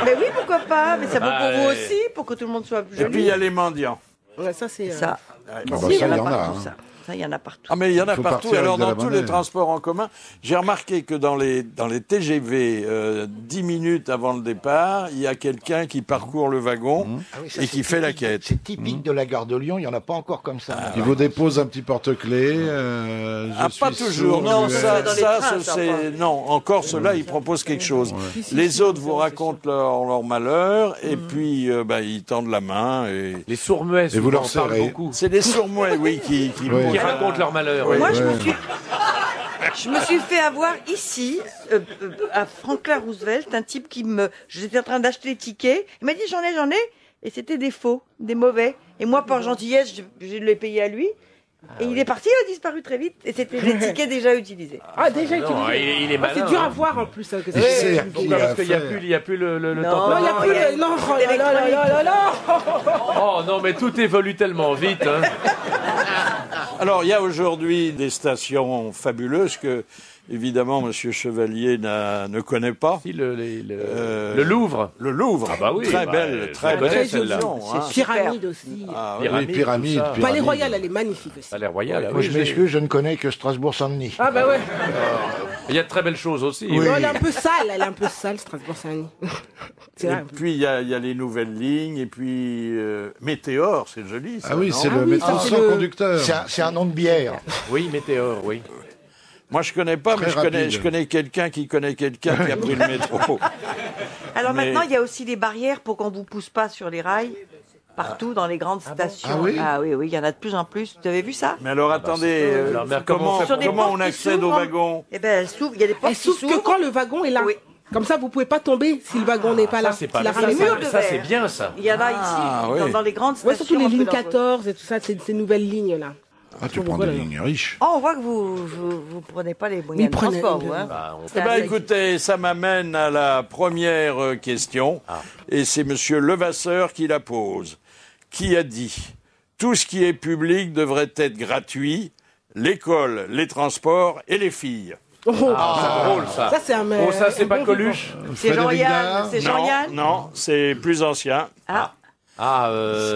Mais oui, pourquoi pas? Mais c'est bon pour vous aussi, pour que tout le monde soit joli. Et puis il y a les mendiants. Ouais, ça c'est ça. Il y en a. Ça, il y en a partout. Ah, mais il y en a partout. Alors, dans tous les transports en commun, j'ai remarqué que dans les TGV, 10 minutes avant le départ, il y a quelqu'un qui parcourt le wagon et qui fait la quête. C'est typique de la gare de Lyon, il n'y en a pas encore comme ça. Il vous dépose un petit porte-clés. Pas toujours. Non, non, encore ceux-là, ils proposent quelque chose. Les autres vous racontent leur malheur et puis ils tendent la main. Les sourds-muets, et vous leur parlent serrez. beaucoup. C'est les sourds-muets, oui, qui racontent leur malheur. Moi, je me suis fait avoir ici, à Franklin Roosevelt, un type j'étais en train d'acheter les tickets, il m'a dit j'en ai, et c'était des faux, des mauvais. Et moi, par gentillesse, je l'ai payé à lui. Et il est parti, il a disparu très vite, et c'était des tickets déjà utilisés. Ah, déjà utilisés. Il est malin. C'est dur à voir en plus. Parce qu'il n'y a plus le temps. Non, il n'y a plus non, oh non, mais tout évolue tellement vite. Alors, il y a aujourd'hui des stations fabuleuses que, évidemment, Monsieur Chevalier ne connaît pas. Le Louvre. Le Louvre. Ah bah oui. Très belle station. Pyramide aussi. Pyramide. Palais Royal, elle est magnifique aussi. Palais Royal, Moi, je m'excuse, je ne connais que Strasbourg-Saint-Denis. Ah bah ouais. Il y a de très belles choses aussi. Oui. Elle est un peu sale, Strasbourg-Saint-Denis. Et puis, il y a les nouvelles lignes, et puis Météor, c'est joli. Ça, ah oui, c'est le métro sans conducteur. C'est un nom de bière. Oui, Météor, oui. Moi, je connais pas, mais je connais quelqu'un qui connaît quelqu'un qui a pris le métro. Alors maintenant, il y a aussi des barrières pour qu'on vous pousse pas sur les rails. Partout dans les grandes stations. Ah oui, il y en a de plus en plus. Tu avais vu ça? Mais alors attendez, comment on accède au wagon? Eh ben, il y a des portes qui s'ouvrent que quand le wagon est là. Oui. Comme ça, vous pouvez pas tomber si le wagon n'est pas là. Ça, c'est bien ça. Il y en a ici, dans les grandes stations. Surtout les lignes 14 et tout ça, ces nouvelles lignes là. Ah, tu prends des lignes riches. Oh, on voit que vous prenez pas les moyens de transport, écoutez, ça m'amène à la première question, et c'est Monsieur Levasseur qui la pose. Qui a dit « Tout ce qui est public devrait être gratuit, l'école, les transports et les filles ». C'est drôle ça. Ça c'est ça c'est pas Coluche. C'est Jean-Yann. Non, c'est plus ancien.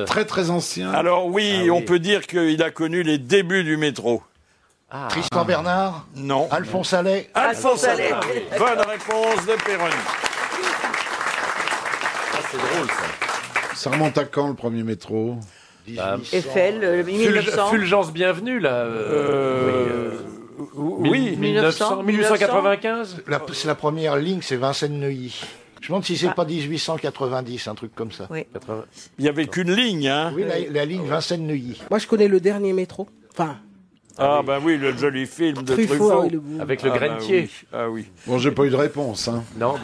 Très très ancien. Alors oui, on peut dire qu'il a connu les débuts du métro. Tristan Bernard? Non. Alphonse Allais? Alphonse Allais. Bonne réponse de Péroni. C'est drôle, ça. Ça remonte à quand, le premier métro? Eiffel, 1900. Fulgence bienvenue, là. Oui, 1895. C'est la première ligne, c'est Vincennes-Neuilly. Je me demande si c'est pas 1890, un truc comme ça. Oui. Il n'y avait qu'une ligne, hein. Oui, la ligne Vincennes-Neuilly. Moi, je connais le dernier métro. Enfin, Ah ben oui, le joli film de Truffaut, Truffaut. oui, le bout. Avec le grainetier. Ah oui. Bon, j'ai pas eu de réponse. Hein. Non,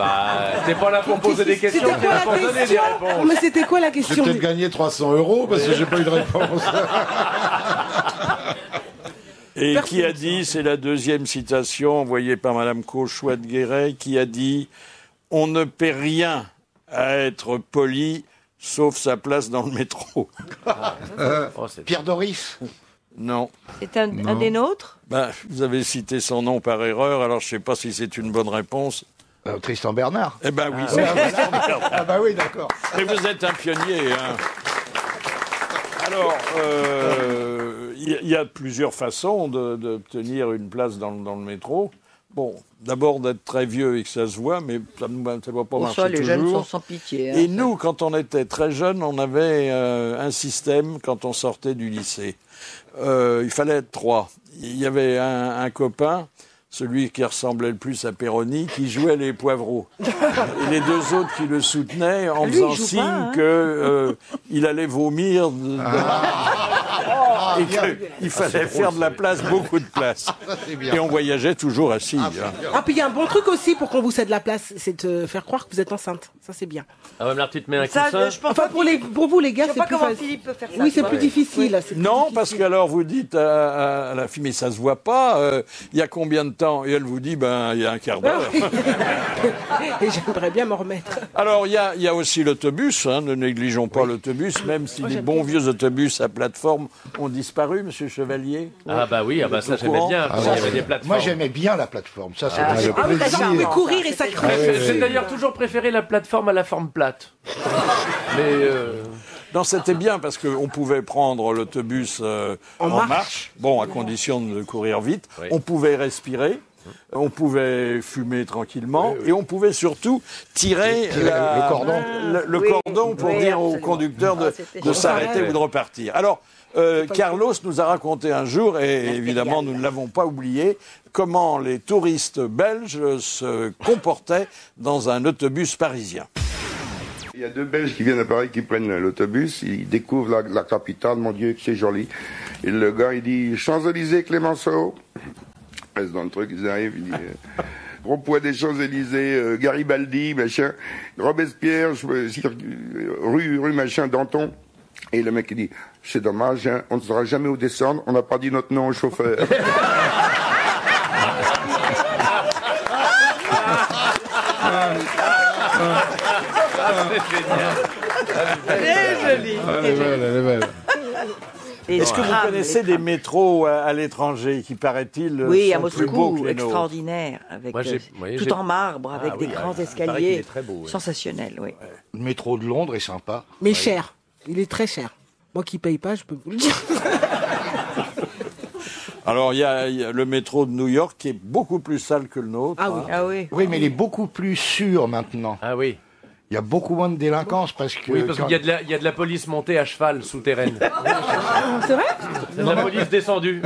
t'es pas là pour poser des questions, C'était t'es quoi là pour la donner des question? réponses. Mais c'était quoi la J'ai question? peut-être gagné 300 € parce que j'ai pas eu de réponse. Et qui a dit, c'est la deuxième citation envoyée par Madame Cauchois-de-Guéret, qui a dit « On ne paie rien à être poli, sauf sa place dans le métro. » Pierre Doris? Non. C'est un des nôtres? Ben, vous avez cité son nom par erreur, alors je ne sais pas si c'est une bonne réponse. Tristan Bernard? Eh ben oui, c'est Tristan Bernard. Ah bah oui, d'accord. Mais vous êtes un pionnier, hein. Alors, il y a plusieurs façons d'obtenir une place dans le métro. Bon, d'abord d'être très vieux et que ça se voit, mais ça ne va pas marcher Ça, les toujours. jeunes sont sans pitié. Hein, et nous, quand on était très jeunes, on avait un système quand on sortait du lycée. Il fallait être 3. Il y avait un copain, celui qui ressemblait le plus à Péroni, qui jouait les poivreaux. Et les 2 autres qui le soutenaient en faisant signe qu'il allait vomir. Et qu'il fallait faire de la place, beaucoup de place. Et on voyageait toujours assis. Ah, puis il y a un bon truc aussi pour qu'on vous cède la place, c'est de faire croire que vous êtes enceinte. Ça, c'est bien. Ah ouais, mais là, tu te mets un Ça, coussin. je pense Enfin, pour vous, les gars, je sais c'est pas plus comment facile. Philippe peut faire ça. Oui, c'est tu plus vois. difficile. Là, c'est plus Non, difficile. parce qu'alors vous dites à la fille, mais ça se voit pas, il y a combien de temps? Et elle vous dit, ben, il y a un quart d'heure. Et j'aimerais bien m'en remettre. Alors, il y a aussi l'autobus, hein, ne négligeons pas l'autobus, même si les bons vieux autobus à plateforme ont disparu, monsieur Chevalier. Ah bah oui, ça j'aimais bien. Il y avait des plateformes. Moi, j'aimais bien la plateforme. Ça, c'est oui, t'as envie de courir et ça crève. J'ai d'ailleurs toujours préféré la plateforme à la forme plate. Mais Non, c'était bien parce qu'on pouvait prendre l'autobus en marche, bon, à condition de courir vite. Oui. On pouvait respirer. On pouvait fumer tranquillement et on pouvait surtout tirer le cordon, le cordon pour dire au conducteur de s'arrêter ou de repartir. Alors, Carlos nous a raconté un jour, et évidemment nous ne l'avons pas oublié, comment les touristes belges se comportaient dans un autobus parisien. Il y a 2 Belges qui viennent à Paris, qui prennent l'autobus, ils découvrent la capitale, mon Dieu, que c'est joli. Et le gars, il dit « Champs-Élysées, Clémenceau ». Reste dans le truc, ils arrivent, il dit rond-point des Champs-Élysées, Garibaldi, machin, Robespierre, rue machin, Danton. Et le mec il dit, c'est dommage, hein, on ne saura jamais où descendre, on n'a pas dit notre nom au chauffeur. Très joli. Elle est belle, elle est belle. Est-ce que vous connaissez des métros à l'étranger qui, paraît-il, oui, sont à plus beaux que Moscou, les nôtres? extraordinaire, avec Moi, tout en marbre, avec des grands escaliers, est très beau, oui. sensationnel, oui. Le métro de Londres est sympa. Mais cher. Il est très cher. Moi qui paye pas, je peux vous le dire. Alors, il y a le métro de New York qui est beaucoup plus sale que le nôtre. Ah oui. hein. Ah oui. Oui, mais il est beaucoup plus sûr maintenant. Ah oui. Il y a beaucoup moins de délinquance parce que... Oui, parce qu'il y a de la police montée à cheval souterraine. C'est vrai? La police descendue.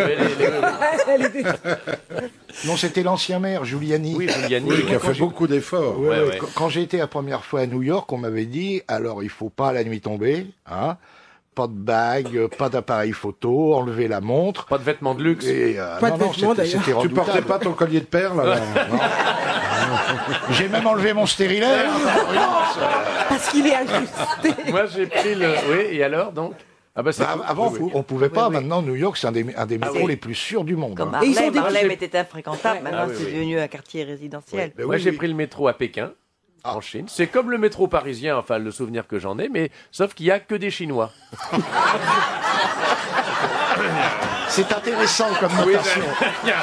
Non, c'était l'ancien maire, Giuliani. Oui, Giuliani. Oui, qui a fait beaucoup d'efforts. Ouais, ouais. Quand j'ai été la première fois à New York, on m'avait dit, alors il faut pas à la nuit tomber, hein, pas de bague, pas d'appareil photo, enlever la montre. Pas de vêtements de luxe. Et, Pas de vêtements, d'ailleurs. c'était Tu redoutable. portais pas ton collier de perles alors? J'ai même enlevé mon stérilet. Parce qu'il est ajusté. Moi, j'ai pris le... Oui, et alors, donc ah bah, Avant, on pouvait pas. Oui. Maintenant, New York, c'est un des métros les plus sûrs du monde. Comme hein. Et ils sont Harlem, des- Harlem était infréquentable, maintenant oui, c'est oui. devenu un quartier résidentiel. Ben Moi, oui, j'ai oui. pris le métro à Pékin. en Chine. C'est comme le métro parisien, enfin le souvenir que j'en ai, mais sauf qu'il n'y a que des Chinois. C'est intéressant comme notation.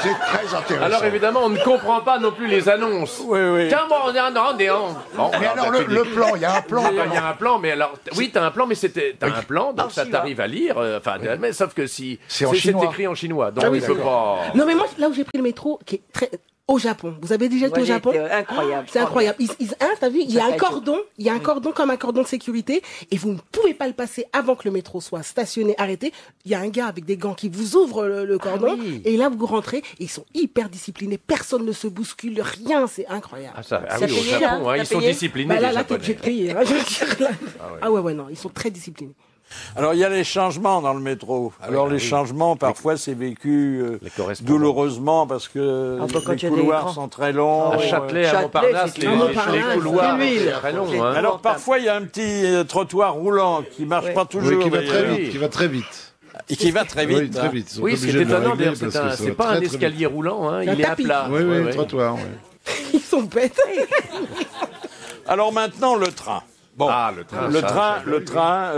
C'est très intéressant. Alors évidemment, on ne comprend pas non plus les annonces. Oui. Tiens, bon, on est Bon, mais alors le plan, il y a un plan. Il y a un plan, mais alors oui, t'as un plan, mais t'as un plan, donc ça t'arrive à lire. Mais sauf que si c'est écrit en chinois, donc il faut pas. Non mais moi, là où j'ai pris le métro, qui est très au Japon. Vous avez déjà été au Japon? Incroyable. C'est incroyable. T'as vu, il y a un cordon comme un cordon de sécurité et vous ne pouvez pas le passer avant que le métro soit stationné, arrêté. Il y a un gars avec des gants qui vous ouvre le cordon et là vous rentrez. Ils sont hyper disciplinés. Personne ne se bouscule, rien. C'est incroyable. Oui, au Japon, ils sont disciplinés. Là, j'ai payé. Ah ouais, non, ils sont très disciplinés. Alors, il y a les changements dans le métro. Alors, les changements, parfois, c'est vécu douloureusement parce que les couloirs sont très longs. À Châtelet, à Montparnasse, les couloirs sont très longs. Alors, parfois, il y a un petit trottoir roulant qui marche pas toujours. Qui va très vite. Et qui va très vite. Oui, très vite. Oui, c'est étonnant, d'ailleurs, c'est pas un escalier roulant, il est à plat. Oui, le trottoir. Ils sont bêtes. Alors, maintenant, le train. Bon, le train,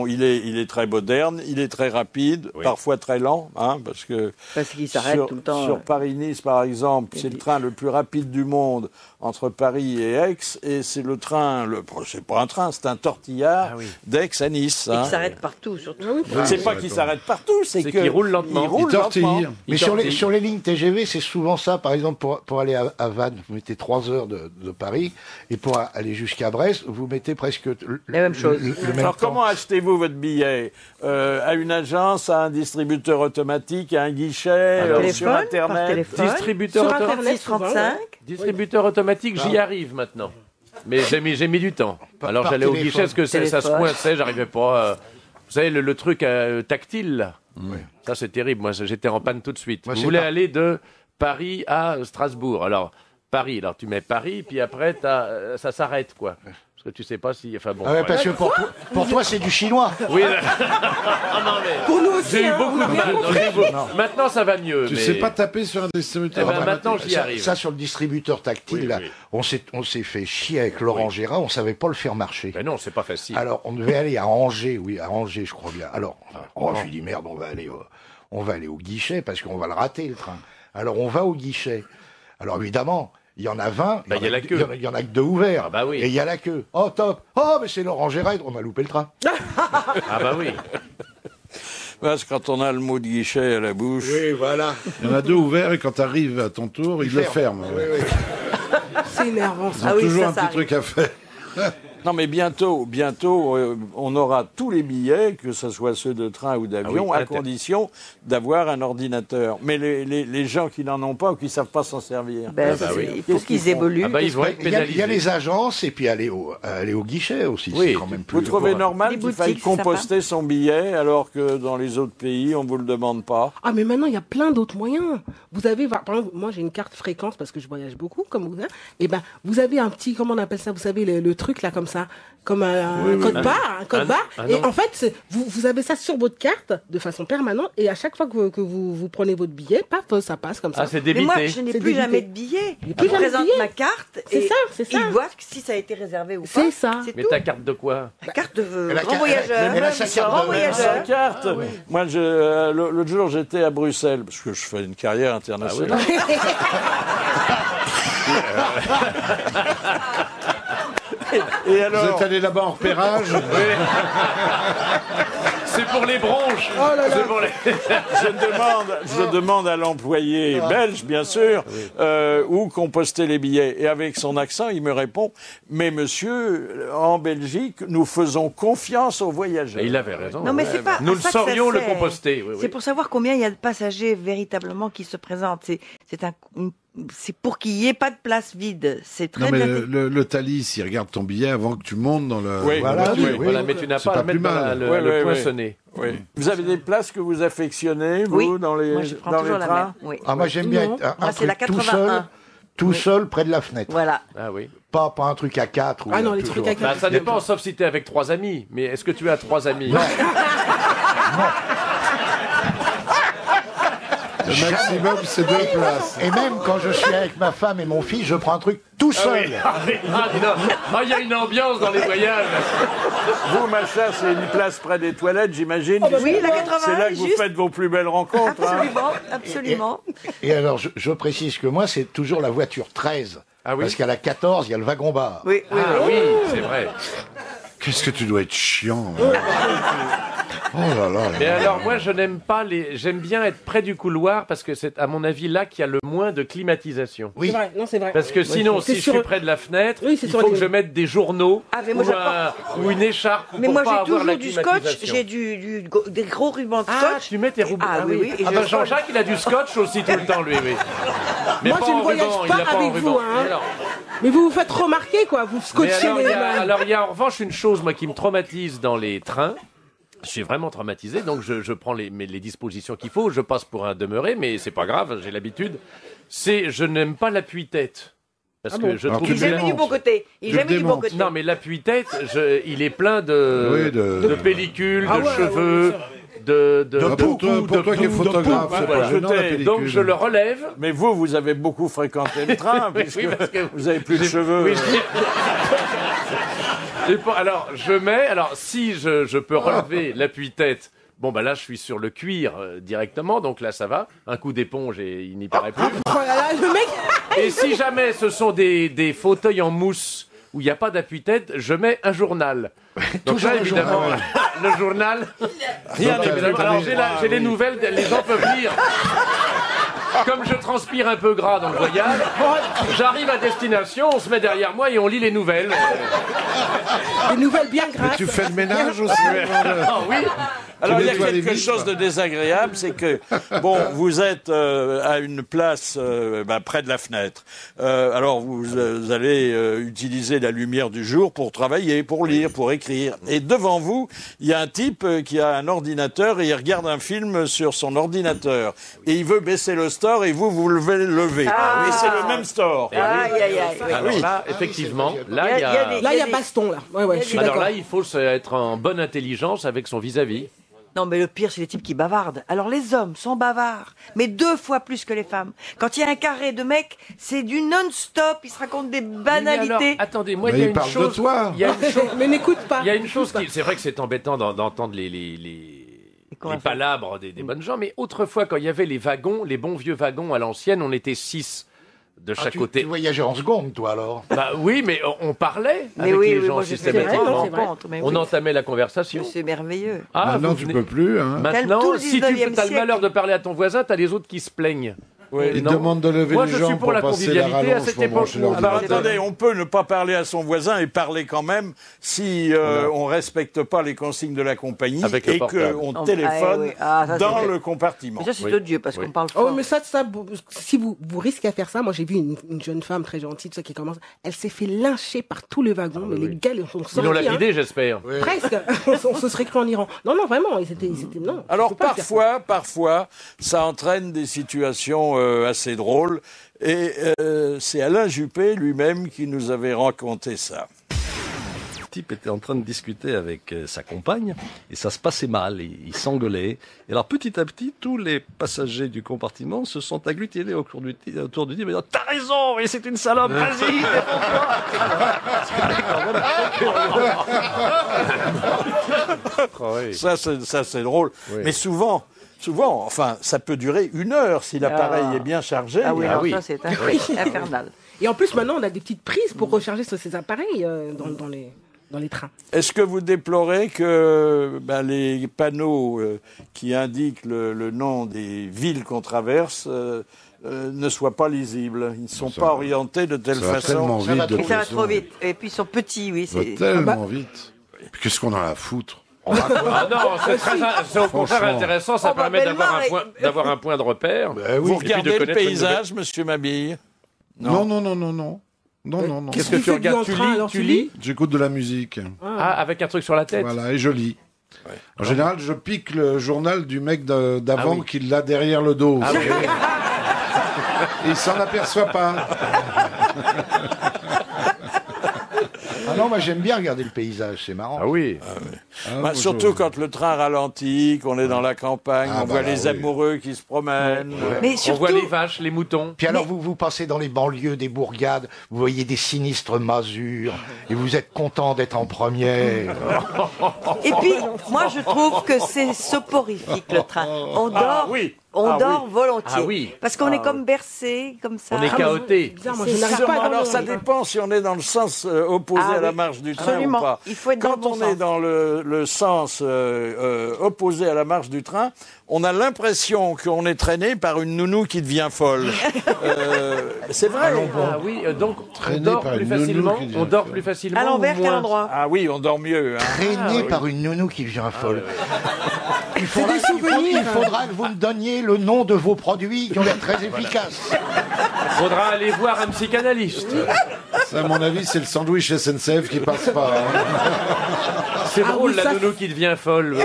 il est très moderne, il est très rapide, parfois très lent, parce qu'il s'arrête tout le temps. Sur Paris-Nice, par exemple, c'est le train le plus rapide du monde entre Paris et Aix, et c'est le train, c'est pas un train, c'est un tortillard d'Aix à Nice. Et qui s'arrête partout, surtout. C'est pas qu'il s'arrête partout, c'est qu'il roule lentement. Il tortille. Mais sur les lignes TGV, c'est souvent ça. Par exemple, pour aller à Vannes, vous mettez 3 heures de Paris, et pour aller jusqu'à Brest, vous mettez presque la même chose. Alors comment achetez-vous votre billet à une agence, à un distributeur automatique, à un guichet, sur Internet? Distributeur automatique. 35. Distributeur automatique, j'y arrive maintenant. Mais j'ai mis du temps. Alors j'allais au guichet parce que ça se coinçait, j'arrivais pas. Vous savez, le truc tactile, là. Ça c'est terrible. Moi, j'étais en panne tout de suite. Vous voulez aller de Paris à Strasbourg. Alors Paris, alors tu mets Paris, puis après ça s'arrête, quoi. Parce que tu sais pas si. Enfin bon. Parce que pour toi, c'est du chinois. Oui. Non, mais pour nous aussi. J'ai eu beaucoup de mal. Maintenant, ça va mieux. Tu sais pas taper sur un distributeur. Maintenant, j'y arrive. Ça, sur le distributeur tactile, là, on s'est fait chier avec Laurent Gérard, on savait pas le faire marcher. Mais non, c'est pas facile. Alors, on devait aller à Angers, je crois bien. Alors, je lui dis merde, on va aller au guichet parce qu'on va le rater, le train. Alors, on va au guichet. Alors, évidemment. Il y en a 20, il y en a que 2 ouverts. Et il y a la queue. Oh, top. Oh, mais c'est Laurent Gérard, on a loupé le train. Ah bah oui. Parce que quand on a le mot de guichet à la bouche... Oui, voilà. Il y en a 2 ouverts et quand tu arrives à ton tour, ils le ferment. Oui. C'est énervant, ça. Ils ont toujours un petit truc à faire. Non, mais bientôt, on aura tous les billets, que ce soit ceux de train ou d'avion, à condition d'avoir un ordinateur. Mais les gens qui n'en ont pas ou qui ne savent pas s'en servir. Il faut qu'ils évoluent. Ils vont être pénalisés. Il y a les agences et puis aller au guichet aussi. Oui. C'est quand même plus vous trouvez normal qu'il faille composter son billet alors que dans les autres pays, on ne vous le demande pas? Ah, mais maintenant, il y a plein d'autres moyens. Vous avez, par exemple, moi j'ai une carte fréquence parce que je voyage beaucoup, comme vous avez. Et ben, vous avez un petit, comment on appelle ça? Vous savez, le truc là, comme ça, comme un code barre, et en fait, vous avez ça sur votre carte de façon permanente, et à chaque fois que vous prenez votre billet, paf, ça passe comme ça. Ah, c'est débité. Mais moi, je n'ai plus jamais de billet. Je présente ma carte et ils voient si ça a été réservé ou pas. C'est ça. Mais ta carte de quoi? La carte de grand voyageur. Elle a sa carte. Moi, l'autre jour, j'étais à Bruxelles, parce que je fais une carrière internationale. Et alors... Vous êtes allé là-bas en repérage? C'est pour les bronches. Oh là là. Je demande à l'employé belge, bien sûr, où composter les billets. Et avec son accent, il me répond « Mais monsieur, en Belgique, nous faisons confiance aux voyageurs. » Et il avait raison. Non, mais c'est pas nous le saurions le composter. C'est pour savoir combien il y a de passagers véritablement qui se présentent. C'est pour qu'il n'y ait pas de place vide. C'est très bien. Le Thalys, il regarde ton billet avant que tu montes dans le... Oui, voilà, mais tu n'as pas à mettre dans le poinçonné. Oui. Vous avez des places que vous affectionnez, vous, dans les trains? Moi, j'aime bien être un c'est la truc 81. tout seul près de la fenêtre. Voilà. Ah oui. Pas un truc à 4. Ah non, les trucs à 4. Ça dépend, sauf si tu es avec 3 amis. Mais est-ce que tu as 3 amis? Non. Le maximum, c'est 2 places. Et même quand je suis avec ma femme et mon fils, je prends un truc tout seul. Il y a une ambiance dans les voyages. Vous, Macha, c'est une place près des toilettes, j'imagine. Oui, la 80, c'est là que vous faites vos plus belles rencontres. Absolument, absolument. Et alors, je précise que moi, c'est toujours la voiture 13. Ah oui. Parce qu'à la 14, il y a le wagon-bar. Oui, oui, oui, c'est vrai. Qu'est-ce que tu dois être chiant. Oh là là. Mais alors moi je n'aime pas j'aime bien être près du couloir parce que c'est à mon avis là qu'il y a le moins de climatisation. Oui. C'est vrai, non, c'est vrai. Parce que sinon si je suis près de la fenêtre, il faut que je mette des journaux ou une écharpe pour mais moi pas j'ai avoir la toujours du scotch, climatisation. j'ai des gros rubans de scotch. Ah, tu mets tes rubans. Ah oui. Et Jean-Jacques il a du scotch aussi tout le temps lui, oui. Mais moi, pas je en ne voyage ruban, pas il a pas en avec ruban. vous, hein. Mais vous vous faites remarquer, quoi. Vous scotchez les mains. Alors il y a en revanche une chose moi qui me traumatise dans les trains. Je suis vraiment traumatisé, donc je prends les dispositions qu'il faut. Je passe pour un demeuré, mais c'est pas grave, j'ai l'habitude. Je n'aime pas l'appui-tête. Parce que je trouve il est jamais du bon côté. Non, mais l'appui-tête, il est plein de pellicules, de cheveux. Pour toi qui es photographe, c'est pas gênant, la pellicule. Donc je le relève. Mais vous avez beaucoup fréquenté le train, puisque parce que vous avez plus de cheveux. Oui, alors si je peux relever l'appui-tête, bon bah là je suis sur le cuir directement, donc là ça va. Un coup d'éponge et il n'y paraît plus. Oh là là, le mec. Et si jamais ce sont des fauteuils en mousse où il n'y a pas d'appui-tête, je mets un journal. Donc là, évidemment, le journal, rien n'est bien. Alors j'ai les nouvelles, les gens peuvent lire. Comme je transpire un peu gras dans le voyage, j'arrive à destination, on se met derrière moi et on lit les nouvelles. Des nouvelles bien grasses. Mais tu fais le ménage aussi. Oui. Alors il y a quelque chose de désagréable, c'est que vous êtes à une place près de la fenêtre. Alors vous allez utiliser la lumière du jour pour travailler, pour lire, pour écrire. Et devant vous, il y a un type qui a un ordinateur et il regarde un film sur son ordinateur. Et il veut baisser le store et vous le levez. Et c'est le même store. Alors là, effectivement, là il y a baston là. Ouais, je suis alors d'accord. là, il faut être en bonne intelligence avec son vis-à-vis. Non, mais le pire, c'est les types qui bavardent. Alors, les hommes sont bavards, mais 2 fois plus que les femmes. Quand il y a un carré de mecs, c'est du non-stop, ils se racontent des banalités. Alors, attendez, moi, il y a une chose... de toi. Mais n'écoute pas. Il y a une chose qui... C'est vrai que c'est embêtant d'entendre les palabres des bonnes gens, mais autrefois, quand il y avait les wagons, les bons vieux wagons à l'ancienne, on était 6 de chaque côté. Tu voyageais en seconde, toi, alors? Bah oui, mais on parlait avec les gens systématiquement. On entamait la conversation. C'est merveilleux. Maintenant, tu peux plus. Hein. Maintenant, si tu as le malheur de parler à ton voisin, tu as les autres qui se plaignent. Ils demandent de lever les gens pour passer la rallonge pour brancher Alors l'ordinateur. attendez, on peut ne pas parler à son voisin et parler quand même si on respecte pas les consignes de la compagnie et qu'on téléphone dans le compartiment. Mais ça c'est odieux parce qu'on parle fort. Oh mais ça si vous risquez à faire ça, moi j'ai vu une jeune femme très gentille, qui commence, elle s'est fait lyncher par tout le wagon, mais les gars sont sortis. Ils l'ont lapidé, j'espère. Presque. On se serait cru en Iran. Non, vraiment, non. Alors parfois, ça entraîne des situations assez drôle. Et c'est Alain Juppé lui-même qui nous avait raconté ça. Le type était en train de discuter avec sa compagne et ça se passait mal, il s'engueulait. Et alors petit à petit, tous les passagers du compartiment se sont agglutinés autour du type en disant « T'as raison, et c'est une salope, vas-y, défends-toi !» Ça c'est drôle. Oui. Mais souvent, enfin, ça peut durer 1 heure si l'appareil est bien chargé. Ah oui, ça c'est infernal. Et en plus, maintenant, on a des petites prises pour recharger ces appareils dans les trains. Est-ce que vous déplorez que les panneaux qui indiquent le nom des villes qu'on traverse ne soient pas lisibles? Ils ne sont pas orientés de telle façon. Ça va trop vite. Et puis ils sont petits, oui. Ça va tellement vite. Qu'est-ce qu'on a à foutre? Non, c'est au contraire intéressant, ça permet d'avoir un point de repère. Vous regardez le paysage, monsieur Mabille? Non. Qu'est-ce que tu regardes? Tu lis? J'écoute de la musique. Avec un truc sur la tête? Voilà, et je lis. En général, je pique le journal du mec d'avant qui l'a derrière le dos. Il s'en aperçoit pas. Ah non, moi j'aime bien regarder le paysage, c'est marrant. Ah oui. Surtout quand le train ralentit, qu'on est dans la campagne, on voit les amoureux qui se promènent. Mais surtout... On voit les vaches, les moutons. Puis alors vous passez dans les banlieues des bourgades, vous voyez des sinistres masures, et vous êtes content d'être en première. Et puis, moi je trouve que c'est soporifique le train. On dort. On dort volontiers. Parce qu'on est comme bercé, comme ça. On est chaoté. Alors ça dépend si on est dans le sens opposé à la marche du train ou pas. Il faut être Quand on est dans le sens opposé à la marche du train, on a l'impression qu'on est traîné par une nounou qui devient folle. C'est vrai. Ah oui, donc on dort plus facilement. On dort plus facilement. À l'envers qu'à l'endroit. Ah oui, on dort mieux. Traîné par une nounou qui devient folle. Il faudra que vous me donniez le nom de vos produits qui ont l'air très efficaces. Il faudra aller voir un psychanalyste. Ça, à mon avis, c'est le sandwich SNCF qui passe pas. C'est drôle, la nounou qui devient folle.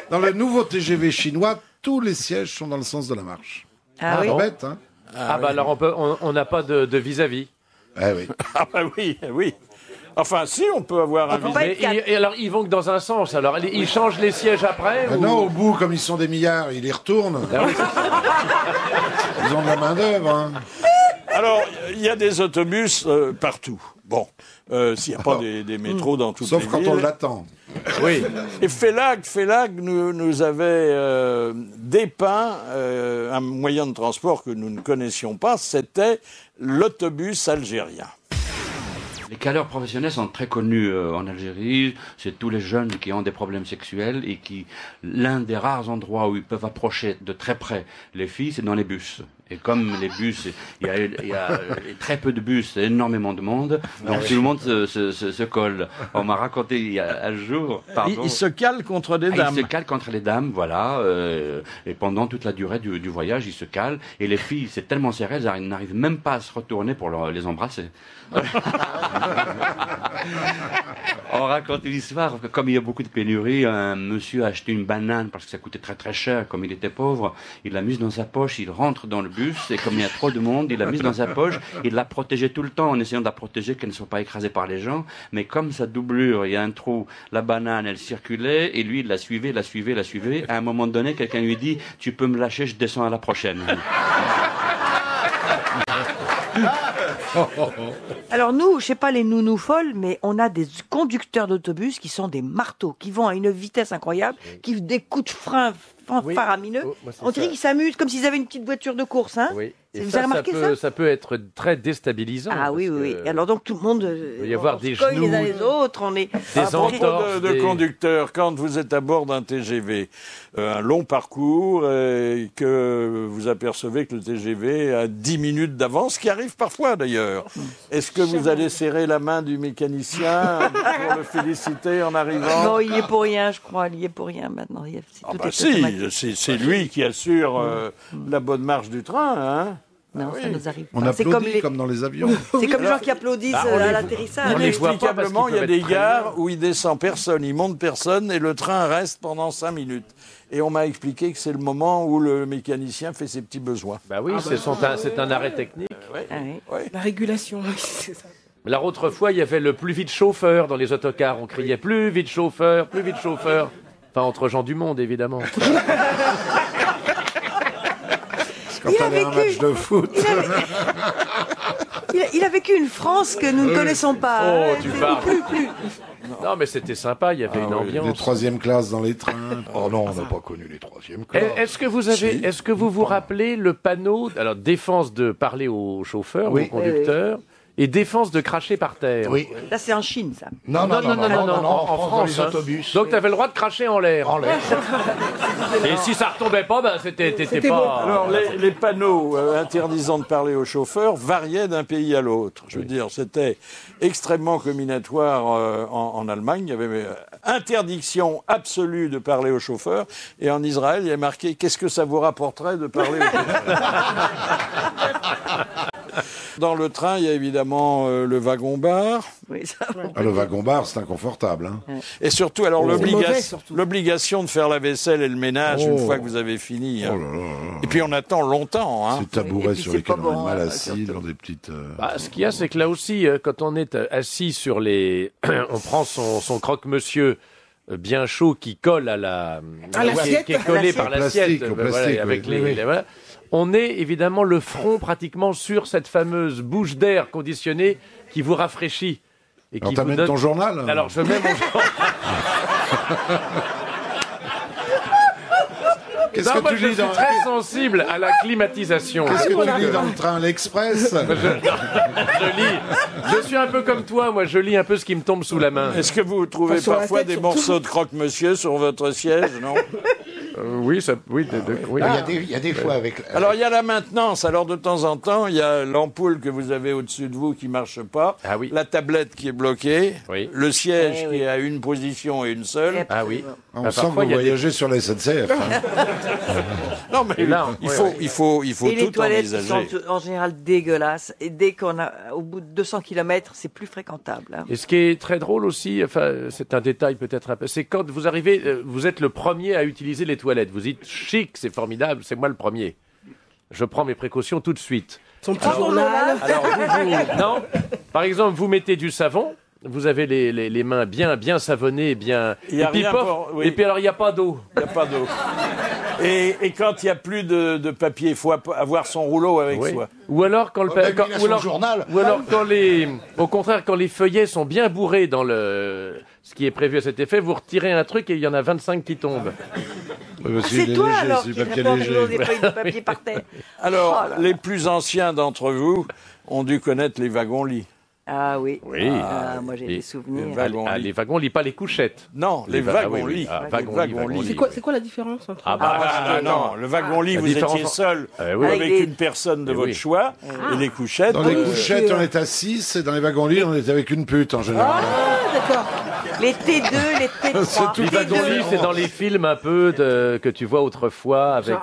Dans le nouveau TGV chinois, tous les sièges sont dans le sens de la marche. Ah oui. Bête, hein. Alors on n'a pas de vis-à-vis. Oui. Ah bah oui. Enfin, si, on peut avoir un vis-à-vis. Et alors, ils vont que dans un sens. Alors, ils changent les sièges après Non, au bout, comme ils sont des milliards, ils les retournent. Ils ont de la main-d'œuvre. Hein. Alors, il y a des autobus partout. Bon, s'il n'y a pas des métros dans toutes les villes. Sauf quand on l'attend. Oui. Et Félag nous avait dépeint un moyen de transport que nous ne connaissions pas. C'était l'autobus algérien. Les caleurs professionnels sont très connus en Algérie. C'est tous les jeunes qui ont des problèmes sexuels et qui, l'un des rares endroits où ils peuvent approcher de très près les filles, c'est dans les bus. Et comme les bus, il y a très peu de bus, énormément de monde, donc tout le monde se colle. On m'a raconté il y a un jour, Il se cale contre des dames. Il se cale contre les dames, voilà. Et pendant toute la durée du voyage, il se cale. Et les filles, c'est tellement serré, elles n'arrivent même pas à se retourner pour les embrasser. On raconte une histoire, comme il y a beaucoup de pénuries, un monsieur a acheté une banane parce que ça coûtait très très cher, comme il était pauvre, il l'a mise dans sa poche, il rentre dans le bus, et comme il y a trop de monde, il l'a mise dans sa poche, il l'a protégée tout le temps en essayant de la protéger, qu'elle ne soit pas écrasée par les gens, mais comme sa doublure, il y a un trou, la banane elle circulait, et lui il la suivait, à un moment donné quelqu'un lui dit, tu peux me lâcher, je descends à la prochaine. Alors nous, je sais pas les nounous folles, mais on a des conducteurs d'autobus qui sont des marteaux, qui vont à une vitesse incroyable, qui des coups de frein faramineux. On dirait qu'ils s'amusent comme s'ils avaient une petite voiture de course, hein. Oui. Et vous avez remarqué ça? Ça peut être très déstabilisant. Ah oui. Et alors donc tout le monde il y avoir des cogne genoux, les uns les autres, on est À propos de conducteurs, quand vous êtes à bord d'un TGV, un long parcours, et que vous apercevez que le TGV a 10 minutes d'avance, ce qui arrive parfois d'ailleurs, est-ce que vous allez serrer la main du mécanicien pour le féliciter en arrivant? Non, il y est pour rien, je crois. Il y est pour rien maintenant. C'est lui qui assure la bonne marche du train, hein. Non, ça nous arrive pas. On applaudit comme dans les avions. C'est comme les gens qui applaudissent à l'atterrissage. Inexplicablement, il y a des gares où il descend personne, il monte personne et le train reste pendant 5 minutes. Et on m'a expliqué que c'est le moment où le mécanicien fait ses petits besoins. Bah oui, c'est un arrêt technique. La régulation, c'est ça. La autre fois, il y avait le plus vite chauffeur dans les autocars. On criait plus vite chauffeur, plus vite chauffeur. Enfin, entre gens du monde, évidemment. Quand on a un match de foot. Il a vécu une France que nous ne connaissons pas. Oh, tu parles. Plus. Non, mais c'était sympa, il y avait une ambiance. Les troisième classes dans les trains. Oh non, on n'a pas connu les troisième classes. Est-ce que vous rappelez le panneau, alors défense de parler aux chauffeurs, aux conducteurs, et défense de cracher par terre? Oui. Là, c'est en Chine, ça. Non, en France, dans les autobus. Donc, tu avais le droit de cracher en l'air. En l'air. Et si ça retombait pas, ben, t'étais pas... Alors, les panneaux interdisant de parler aux chauffeurs variaient d'un pays à l'autre. Je veux dire, c'était extrêmement comminatoire en Allemagne. Il y avait interdiction absolue de parler aux chauffeurs. Et en Israël, il y a marqué « Qu'est-ce que ça vous rapporterait de parler aux chauffeurs ?» Dans le train, il y a évidemment le wagon-bar. Oui, ça... Le wagon-bar, c'est inconfortable. Hein. Et surtout, alors l'obligation de faire la vaisselle et le ménage une fois que vous avez fini. Hein. Et puis on attend longtemps. Hein. Ces tabourets sur lesquels on est mal assis dans des petites... ce qu'il y a, c'est que là aussi, quand on est assis sur les... on prend son croque-monsieur bien chaud qui colle à l'assiette. qui est collé par l'assiette, Au plastique, avec oui. voilà. On est évidemment le front pratiquement sur cette fameuse bouche d'air conditionnée qui vous rafraîchit. Et Alors qui t'amènes vous donne... ton journal. Alors je mets mon journal. Qu'est-ce Non, que moi, tu je lis suis dans très sensible à la climatisation. Qu'est-ce que tu lis dans le train l'Express? Je lis. Je suis un peu comme toi, moi. Je lis un peu ce qui me tombe sous la main. Est-ce que vous trouvez Sur la parfois tête, des surtout. morceaux de croque-monsieur sur votre siège, non? Oui, ça, oui, oui. Il y a des fois avec. Alors, il y a la maintenance. Alors, de temps en temps, il y a l'ampoule que vous avez au-dessus de vous qui marche pas. Ah oui. La tablette qui est bloquée. Oui. Le siège qui est à une position et une seule. Ah oui. On Bah, sent que parfois, vous il y a des- voyagez sur la SNCF. hein. Non, mais Et là, il ouais, faut, ouais. il faut, il faut Et les tout toilettes qui envisager. sont en général dégueulasses. Et dès qu'on a, au bout de 200 km, c'est plus fréquentable. Hein. Et ce qui est très drôle aussi, enfin, c'est un détail peut-être un peu, c'est quand vous arrivez, vous êtes le premier à utiliser les toilettes. Vous dites chic, c'est formidable, c'est moi le premier. Je prends mes précautions tout de suite. Son petit journal. Alors non, par exemple, vous mettez du savon. Vous avez les mains bien savonnées, bien. Il y a et puis, rien pof, pour- oui. et puis alors il n'y a pas d'eau. Il n'y a pas d'eau. Et quand il n'y a plus de papier, il faut avoir son rouleau avec Oui. soi. Ou alors quand le même il a son journal. ou alors quand au contraire quand les feuillets sont bien bourrés dans ce qui est prévu à cet effet, vous retirez un truc et il y en a 25 qui tombent. C'est toi alors c'est qui du papier rapporte léger. des feuilles de papier par terre. Alors, Oh là là. les plus anciens d'entre vous ont dû connaître les wagons-lits. Ah oui. Oui. Ah, moi j'ai des souvenirs. les wagons-lits. Les wagons-lits, pas les couchettes. Non, les ah oui, wagons-lits. oui. Ah, Les wagons-lits, wagons-lits. C'est quoi la différence entre Ah bah, Ah, non, le wagon-lit, La vous différence- étiez seul oui. avec Avec une personne de Eh votre oui. choix, et les couchettes. Dans les oui, couchettes, c'est- on est à 6, et dans les wagons-lits, on est avec une pute en général. Ah, d'accord. Les T2, les T3. C'est tout. Les wagons-lits, c'est dans les films un peu que tu vois autrefois avec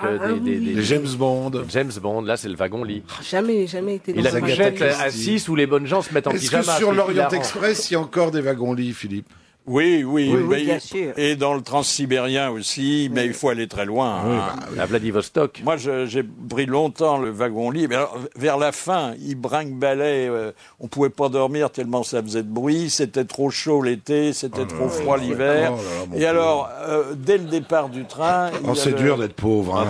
Les des James Bond. James Bond. Là, c'est le wagon-lit. Jamais été Et dans la un Agatha couchette Christie. à 6 où les bonnes gens se mettent en Est-ce que pyjama. sur c'est l'Orient hilarant. Express, il y a encore des wagons-lits, Philippe? Oui, oui, bien sûr. Et dans le transsibérien aussi, mais il faut aller très loin. hein. À Vladivostok. Moi, j'ai pris longtemps le wagon-lit. Mais alors, vers la fin, il brinque-ballait. On pouvait pas dormir tellement ça faisait de bruit. C'était trop chaud l'été, c'était trop froid l'hiver. Oh là là, mon Et pauvre. alors, dès le départ du train... il Oh, y c'est avait- dur d'être pauvre. hein.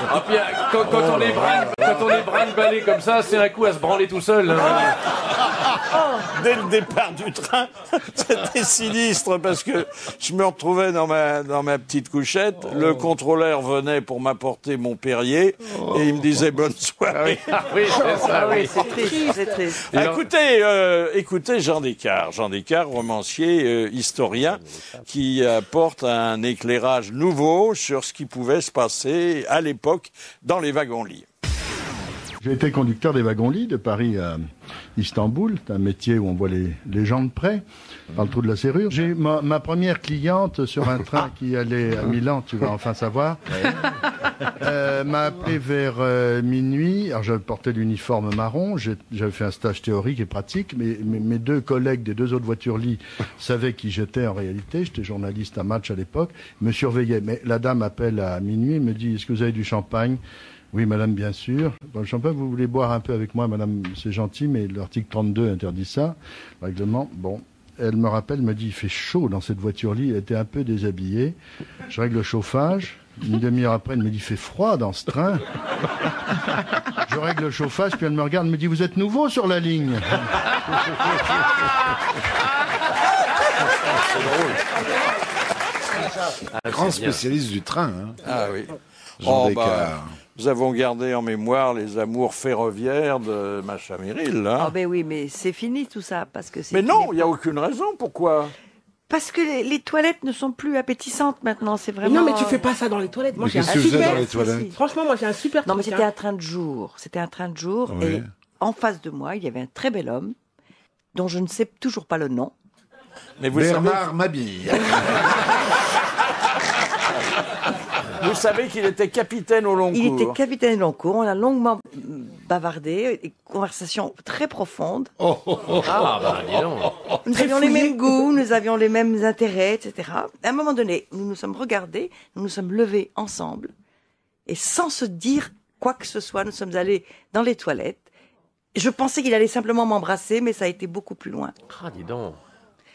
Ah, puis, quand on les brinque-ballés comme ça, c'est un coup à se branler tout seul. hein. Dès le départ du train, c'était sinistre parce que je me retrouvais dans ma petite couchette. Le contrôleur venait pour m'apporter mon Perrier et il me disait bonne soirée. Ah oui, c'est ça, oui. C'est triste, c'est triste. Écoutez Jean Descartes. Jean Descartes, romancier, historien, qui apporte un éclairage nouveau sur ce qui pouvait se passer à l'époque dans les wagons-lits. J'ai été conducteur des wagons-lits de Paris à Istanbul. C'est un métier où on voit les gens de près, par le trou de la serrure. J'ai ma première cliente sur un train qui allait à Milan, tu vas enfin savoir, m'a appelé vers minuit. Alors j'avais porté l'uniforme marron, j'avais fait un stage théorique et pratique, mais mes deux collègues des deux autres voitures-lits savaient qui j'étais en réalité. J'étais journaliste à Match à l'époque, me surveillaient. Mais la dame appelle à minuit, me dit « Est-ce que vous avez du champagne ?» Oui, madame, bien sûr. Bon, le champagne, vous voulez boire un peu avec moi, madame, c'est gentil, mais l'article 32 interdit ça. Le règlement, bon. Elle me rappelle, me dit, il fait chaud dans cette voiture-lit. Elle était un peu déshabillée. Je règle le chauffage. Une demi-heure après, elle me dit, il fait froid dans ce train. Je règle le chauffage, puis elle me regarde, me dit, vous êtes nouveau sur la ligne. Grand spécialiste du train. Hein. Ah oui. Jean Oh, Descartes. nous avons gardé en mémoire les amours ferroviaires de Macha Merrill. Hein. Ah ben oui, mais c'est fini tout ça parce que c'est. Mais non, il n'y a aucune raison. Pourquoi? Parce que les toilettes ne sont plus appétissantes maintenant. C'est vraiment. Non, mais tu fais pas ça dans les toilettes. Moi, Mais j'ai un qu'est-ce que vous faites super. dans les toilettes? Franchement, moi, j'ai un super. Non, mais truc, c'était hein. un train de jour. C'était un train de jour Oui. et en face de moi, il y avait un très bel homme dont je ne sais toujours pas le nom. Mais vous Bernard Mabille. Vous savez qu'il était capitaine au long Il cours. était capitaine long cours. On a longuement bavardé, des conversations très profondes. Ah, bah, dis donc. Nous avions les mêmes goûts, nous avions les mêmes intérêts, etc. À un moment donné, nous nous sommes regardés, nous nous sommes levés ensemble, et sans se dire quoi que ce soit, nous sommes allés dans les toilettes. Je pensais qu'il allait simplement m'embrasser, mais ça a été beaucoup plus loin. Ah, dis donc.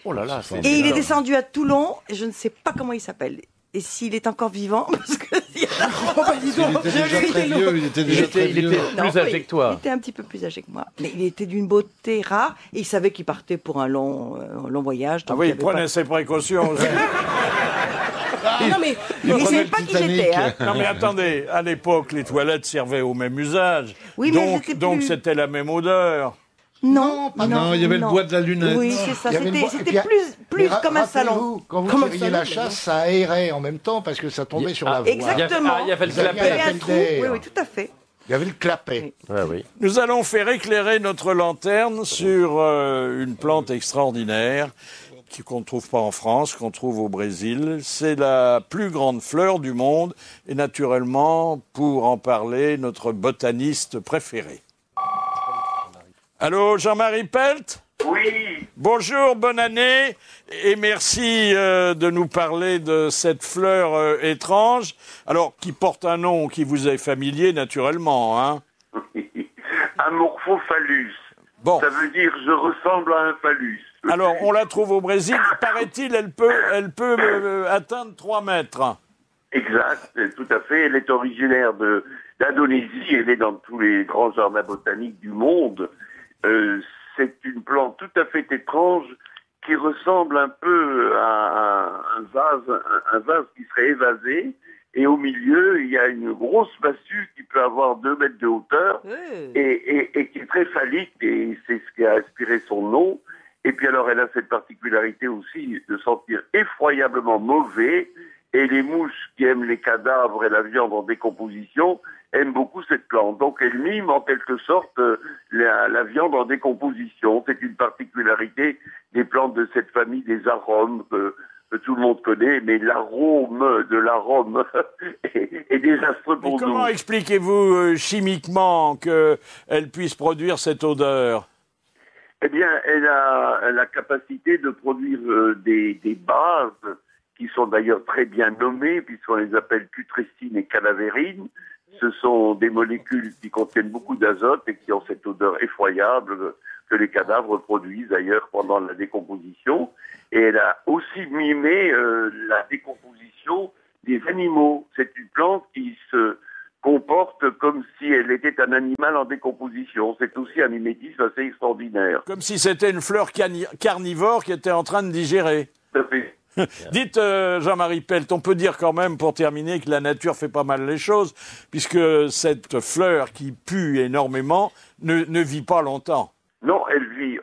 Oh là là, Et il est descendu à Toulon, et je ne sais pas comment il s'appelle. Et s'il est encore vivant, parce que... Il était déjà très vieux. Plus âgé que toi. Il était un petit peu plus âgé que moi. Mais il était d'une beauté rare, et il savait qu'il partait pour un long voyage. Ah oui, il prenait ses précautions aussi. Non mais il ne savait pas qui j'étais. Hein. Non mais attendez, à l'époque, les toilettes servaient au même usage. Oui, mais donc c'était la même odeur. Non, il y avait le bois de la lunette. Oui, c'est ça. C'était plus comme un salon. Quand vous tiriez la chasse, ça aérait en même temps parce que ça tombait sur la voie. Exactement. Il y avait le clapet. Il y avait un trou. Oui, tout à fait. Il y avait le clapet. Oui. Nous allons faire éclairer notre lanterne sur une plante extraordinaire qu'on ne trouve pas en France, qu'on trouve au Brésil. C'est la plus grande fleur du monde et naturellement, pour en parler, notre botaniste préféré. Allô, Jean-Marie Pelt ? Oui. Bonjour, bonne année et merci de nous parler de cette fleur étrange, alors qui porte un nom qui vous est familier naturellement, hein ? Amorphophallus. Bon. Ça veut dire je ressemble à un phallus. Alors, on la trouve au Brésil. Paraît-il, elle peut atteindre 3 mètres. Exact, tout à fait. Elle est originaire d'Indonésie. Elle est dans tous les grands jardins botaniques du monde. C'est une plante tout à fait étrange qui ressemble un peu à un vase qui serait évasé. Et au milieu, il y a une grosse massue qui peut avoir 2 mètres de hauteur et qui est très phallique. Et c'est ce qui a inspiré son nom. Et puis alors, elle a cette particularité aussi de sentir effroyablement mauvais. Et les mouches qui aiment les cadavres et la viande en décomposition aiment beaucoup cette plante. Donc elle mime en quelque sorte la viande en décomposition. C'est une particularité des plantes de cette famille des arômes que tout le monde connaît. Mais l'arôme de l'arôme est désastreux pour nous. Comment expliquez-vous chimiquement qu'elle puisse produire cette odeur ? Eh bien, elle a la capacité de produire des bases qui sont d'ailleurs très bien nommées, puisqu'on les appelle putrescine et canavérine. Ce sont des molécules qui contiennent beaucoup d'azote et qui ont cette odeur effroyable que les cadavres produisent d'ailleurs pendant la décomposition. Et elle a aussi mimé la décomposition des animaux. C'est une plante qui se comporte comme si elle était un animal en décomposition. C'est aussi un mimétisme assez extraordinaire. Comme si c'était une fleur carnivore qui était en train de digérer. Tout à fait. Dites, Jean-Marie Pelt, on peut dire quand même, pour terminer, que la nature fait pas mal les choses, puisque cette fleur qui pue énormément ne vit pas longtemps. Non, elle vit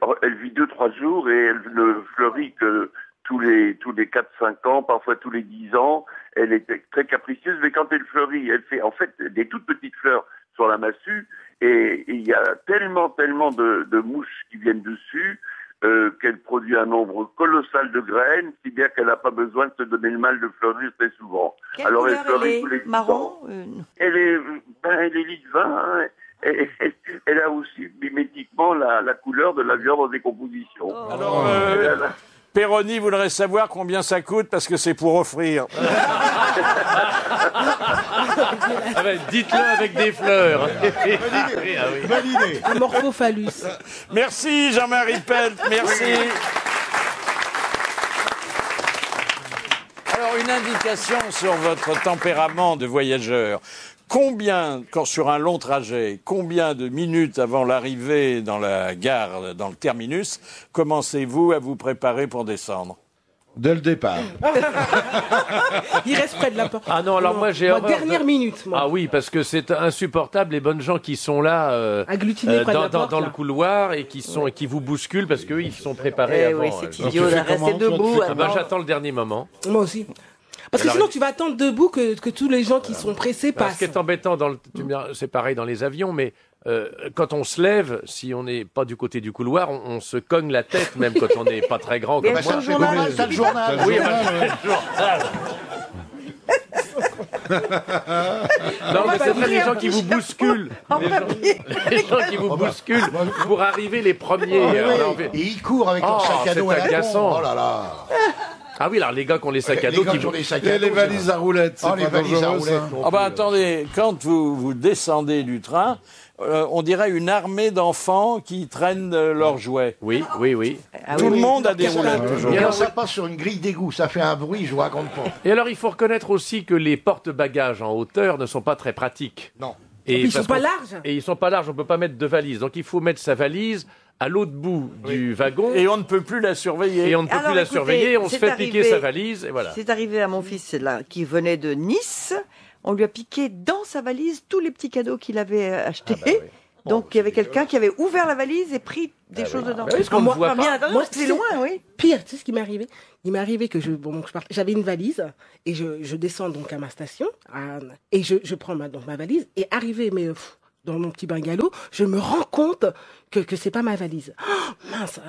2-3 jours et elle ne fleurit que tous les 4-5 ans, parfois tous les 10 ans. Elle est très capricieuse, mais quand elle fleurit, elle fait en fait des toutes petites fleurs sur la massue et il y a tellement de mouches qui viennent dessus qu'elle produit un nombre colossal de graines, si bien qu'elle n'a pas besoin de se donner le mal de fleurir très souvent. Quelle alors couleur elle fleurit tous les 10 marron ans. Elle est lit de vin, hein. Elle a aussi mimétiquement la couleur de la viande en décomposition. Alors, Péroni voudrait savoir combien ça coûte parce que c'est pour offrir. Dites-le avec des fleurs. Bonne idée. Amorphophallus. Merci Jean-Marie Pelt, merci. Alors, une indication sur votre tempérament de voyageur. Sur un long trajet, combien de minutes avant l'arrivée dans la gare, dans le terminus, commencez-vous à vous préparer pour descendre ? Dès le départ. Il reste près de la porte. Ah non, alors moi j'ai horreur dernière minute, moi. Ah oui, parce que c'est insupportable les bonnes gens qui sont là agglutinés près de la porte, dans le couloir et qui vous bousculent parce qu'eux ils sont préparés avant. Oui, c'est idiot, rester debout. J'attends le dernier moment. Moi aussi. Parce que sinon, tu vas attendre debout que tous les gens qui sont pressés passent. Ce qui est embêtant, c'est pareil dans les avions, mais quand on se lève, si on n'est pas du côté du couloir, on se cogne la tête, même quand on n'est pas très grand comme moi. T'as le journal. Oui, le journal. Non, mais c'est vrai, les gens qui vous bousculent. Les gens qui vous bousculent pour arriver les premiers. Et ils courent avec leur sac à dos à la con. Oh là là. Ah oui, alors les gars qui ont les sacs à dos, qui ont les sacs à Et dos. les valises à roulettes, c'est les pas valises à dangereux, roulettes. ça. Ah bah attendez, quand vous descendez du train, on dirait une armée d'enfants qui traînent leurs jouets. Oui. Tout le monde a des roulettes. Et quand ça passe sur une grille d'égout, ça fait un bruit, je vous raconte pas. Et alors, il faut reconnaître aussi que les porte-bagages en hauteur ne sont pas très pratiques. Non. Et ils sont parce pas qu'on- larges. Et ils sont pas larges, on peut pas mettre de valise. Donc il faut mettre sa valise à l'autre bout du wagon. Et on ne peut plus la surveiller. Et on ne peut Alors, plus la écoutez, surveiller, on se c'est fait arrivé- piquer sa valise, et voilà. C'est arrivé à mon fils là, qui venait de Nice. On lui a piqué dans sa valise tous les petits cadeaux qu'il avait achetés. Donc il y avait quelqu'un qui avait ouvert la valise et pris des choses dedans. Bah oui, parce qu'on ne voit pas. Moi, c'est loin, oui. Pire, tu sais ce qui m'est arrivé? Il m'est arrivé que j'avais une valise et je descends donc à ma station et je prends donc ma valise et arrivé dans mon petit bungalow, je me rends compte que c'est pas ma valise. Oh, mince.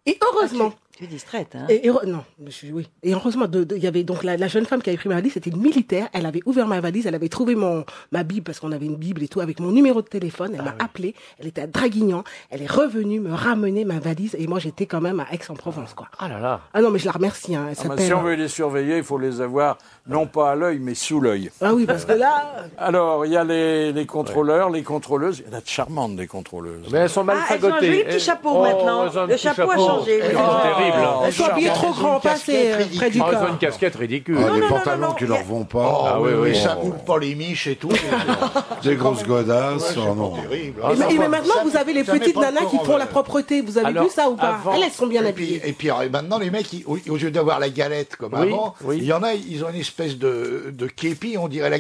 Et heureusement. Tu es distraite, hein? Non, oui. Et heureusement, il y avait donc la jeune femme qui avait pris ma valise, c'était une militaire. Elle avait ouvert ma valise, elle avait trouvé ma Bible, parce qu'on avait une Bible et tout, avec mon numéro de téléphone. Elle m'a appelé, elle était à Draguignan. Elle est revenue me ramener ma valise, et moi j'étais quand même à Aix-en-Provence, quoi. Ah là là. Ah non, mais je la remercie, hein. Elle Ah bah, s'appelle... si on veut les surveiller, il faut les avoir non pas à l'œil, mais sous l'œil. Ah oui, parce que là... Alors, il y a les contrôleurs, les contrôleuses. Il y en a de charmantes, des contrôleuses. Mais elles sont mal Elles ont un joli petit chapeau maintenant. Le chapeau a changé. C'est terrible. Elles sont habillées trop grand, pas assez près du Ah, ils ont corps. une casquette ridicule. Les pantalons qui leur vont pas. Ah oui, ça Oh. boule pas les miches et tout. Des grosses godasses. Oh non. Terrible. Mais maintenant, vous avez les Ça met petites pas le nanas qui corps font en la l'air. propreté. Vous avez Alors, vu ça ou pas? avant- Elles sont bien habillées. Et puis maintenant, les mecs, au lieu d'avoir la galette comme Oui, avant, oui. il y en a, ils ont une espèce de képi, on dirait la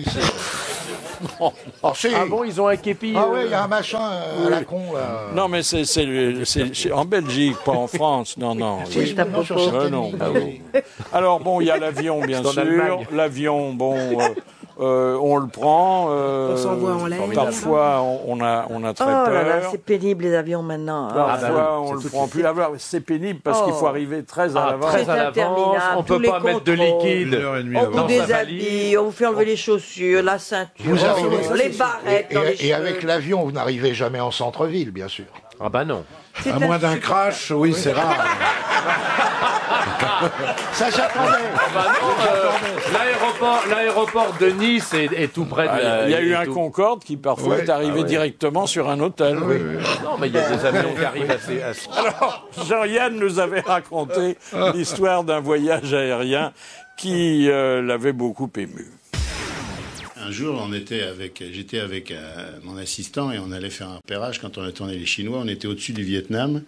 Ah bon, ils ont un képi. Ah ouais, il y a un machin à la con, là. Non, mais c'est en Belgique, pas en France. Non, non. Si, Oui. non, sur certaines non. lignes, Ah oui. oui. Alors, bon, il y a l'avion, bien C'est en sûr. Allemagne. L'avion, bon, on le prend. On s'envoie en l'air. Parfois, on a Oh très là là, peur. c'est pénible les avions maintenant. hein. Parfois, oui, on c'est le tout prend de plus. Alors, c'est pénible parce qu'il faut Oh. arriver très à l'avance. Très à C'est l'avance, interminable, on peut tous les pas mettre de contrôles. liquide. 1h30 On avant. vous Dans sa déshabille, on vous fait enlever les chaussures, la ceinture, Vous arrivez, les barrettes dans les et cheveux. avec l'avion, vous n'arrivez jamais en centre-ville, bien sûr. Ah bah non. À moins d'un crash, oui, c'est rare. Ça, j'attendais. Bah non, l'aéroport de Nice est tout près de Il y a eu est un tout- Concorde qui parfois est arrivé directement sur un hôtel. Non, mais il y a des avions qui arrivent assez... Alors, Jean-Yann nous avait raconté l'histoire d'un voyage aérien qui l'avait beaucoup ému. Un jour, j'étais avec mon assistant et on allait faire un repérage quand on a tourné les Chinois. On était au-dessus du Vietnam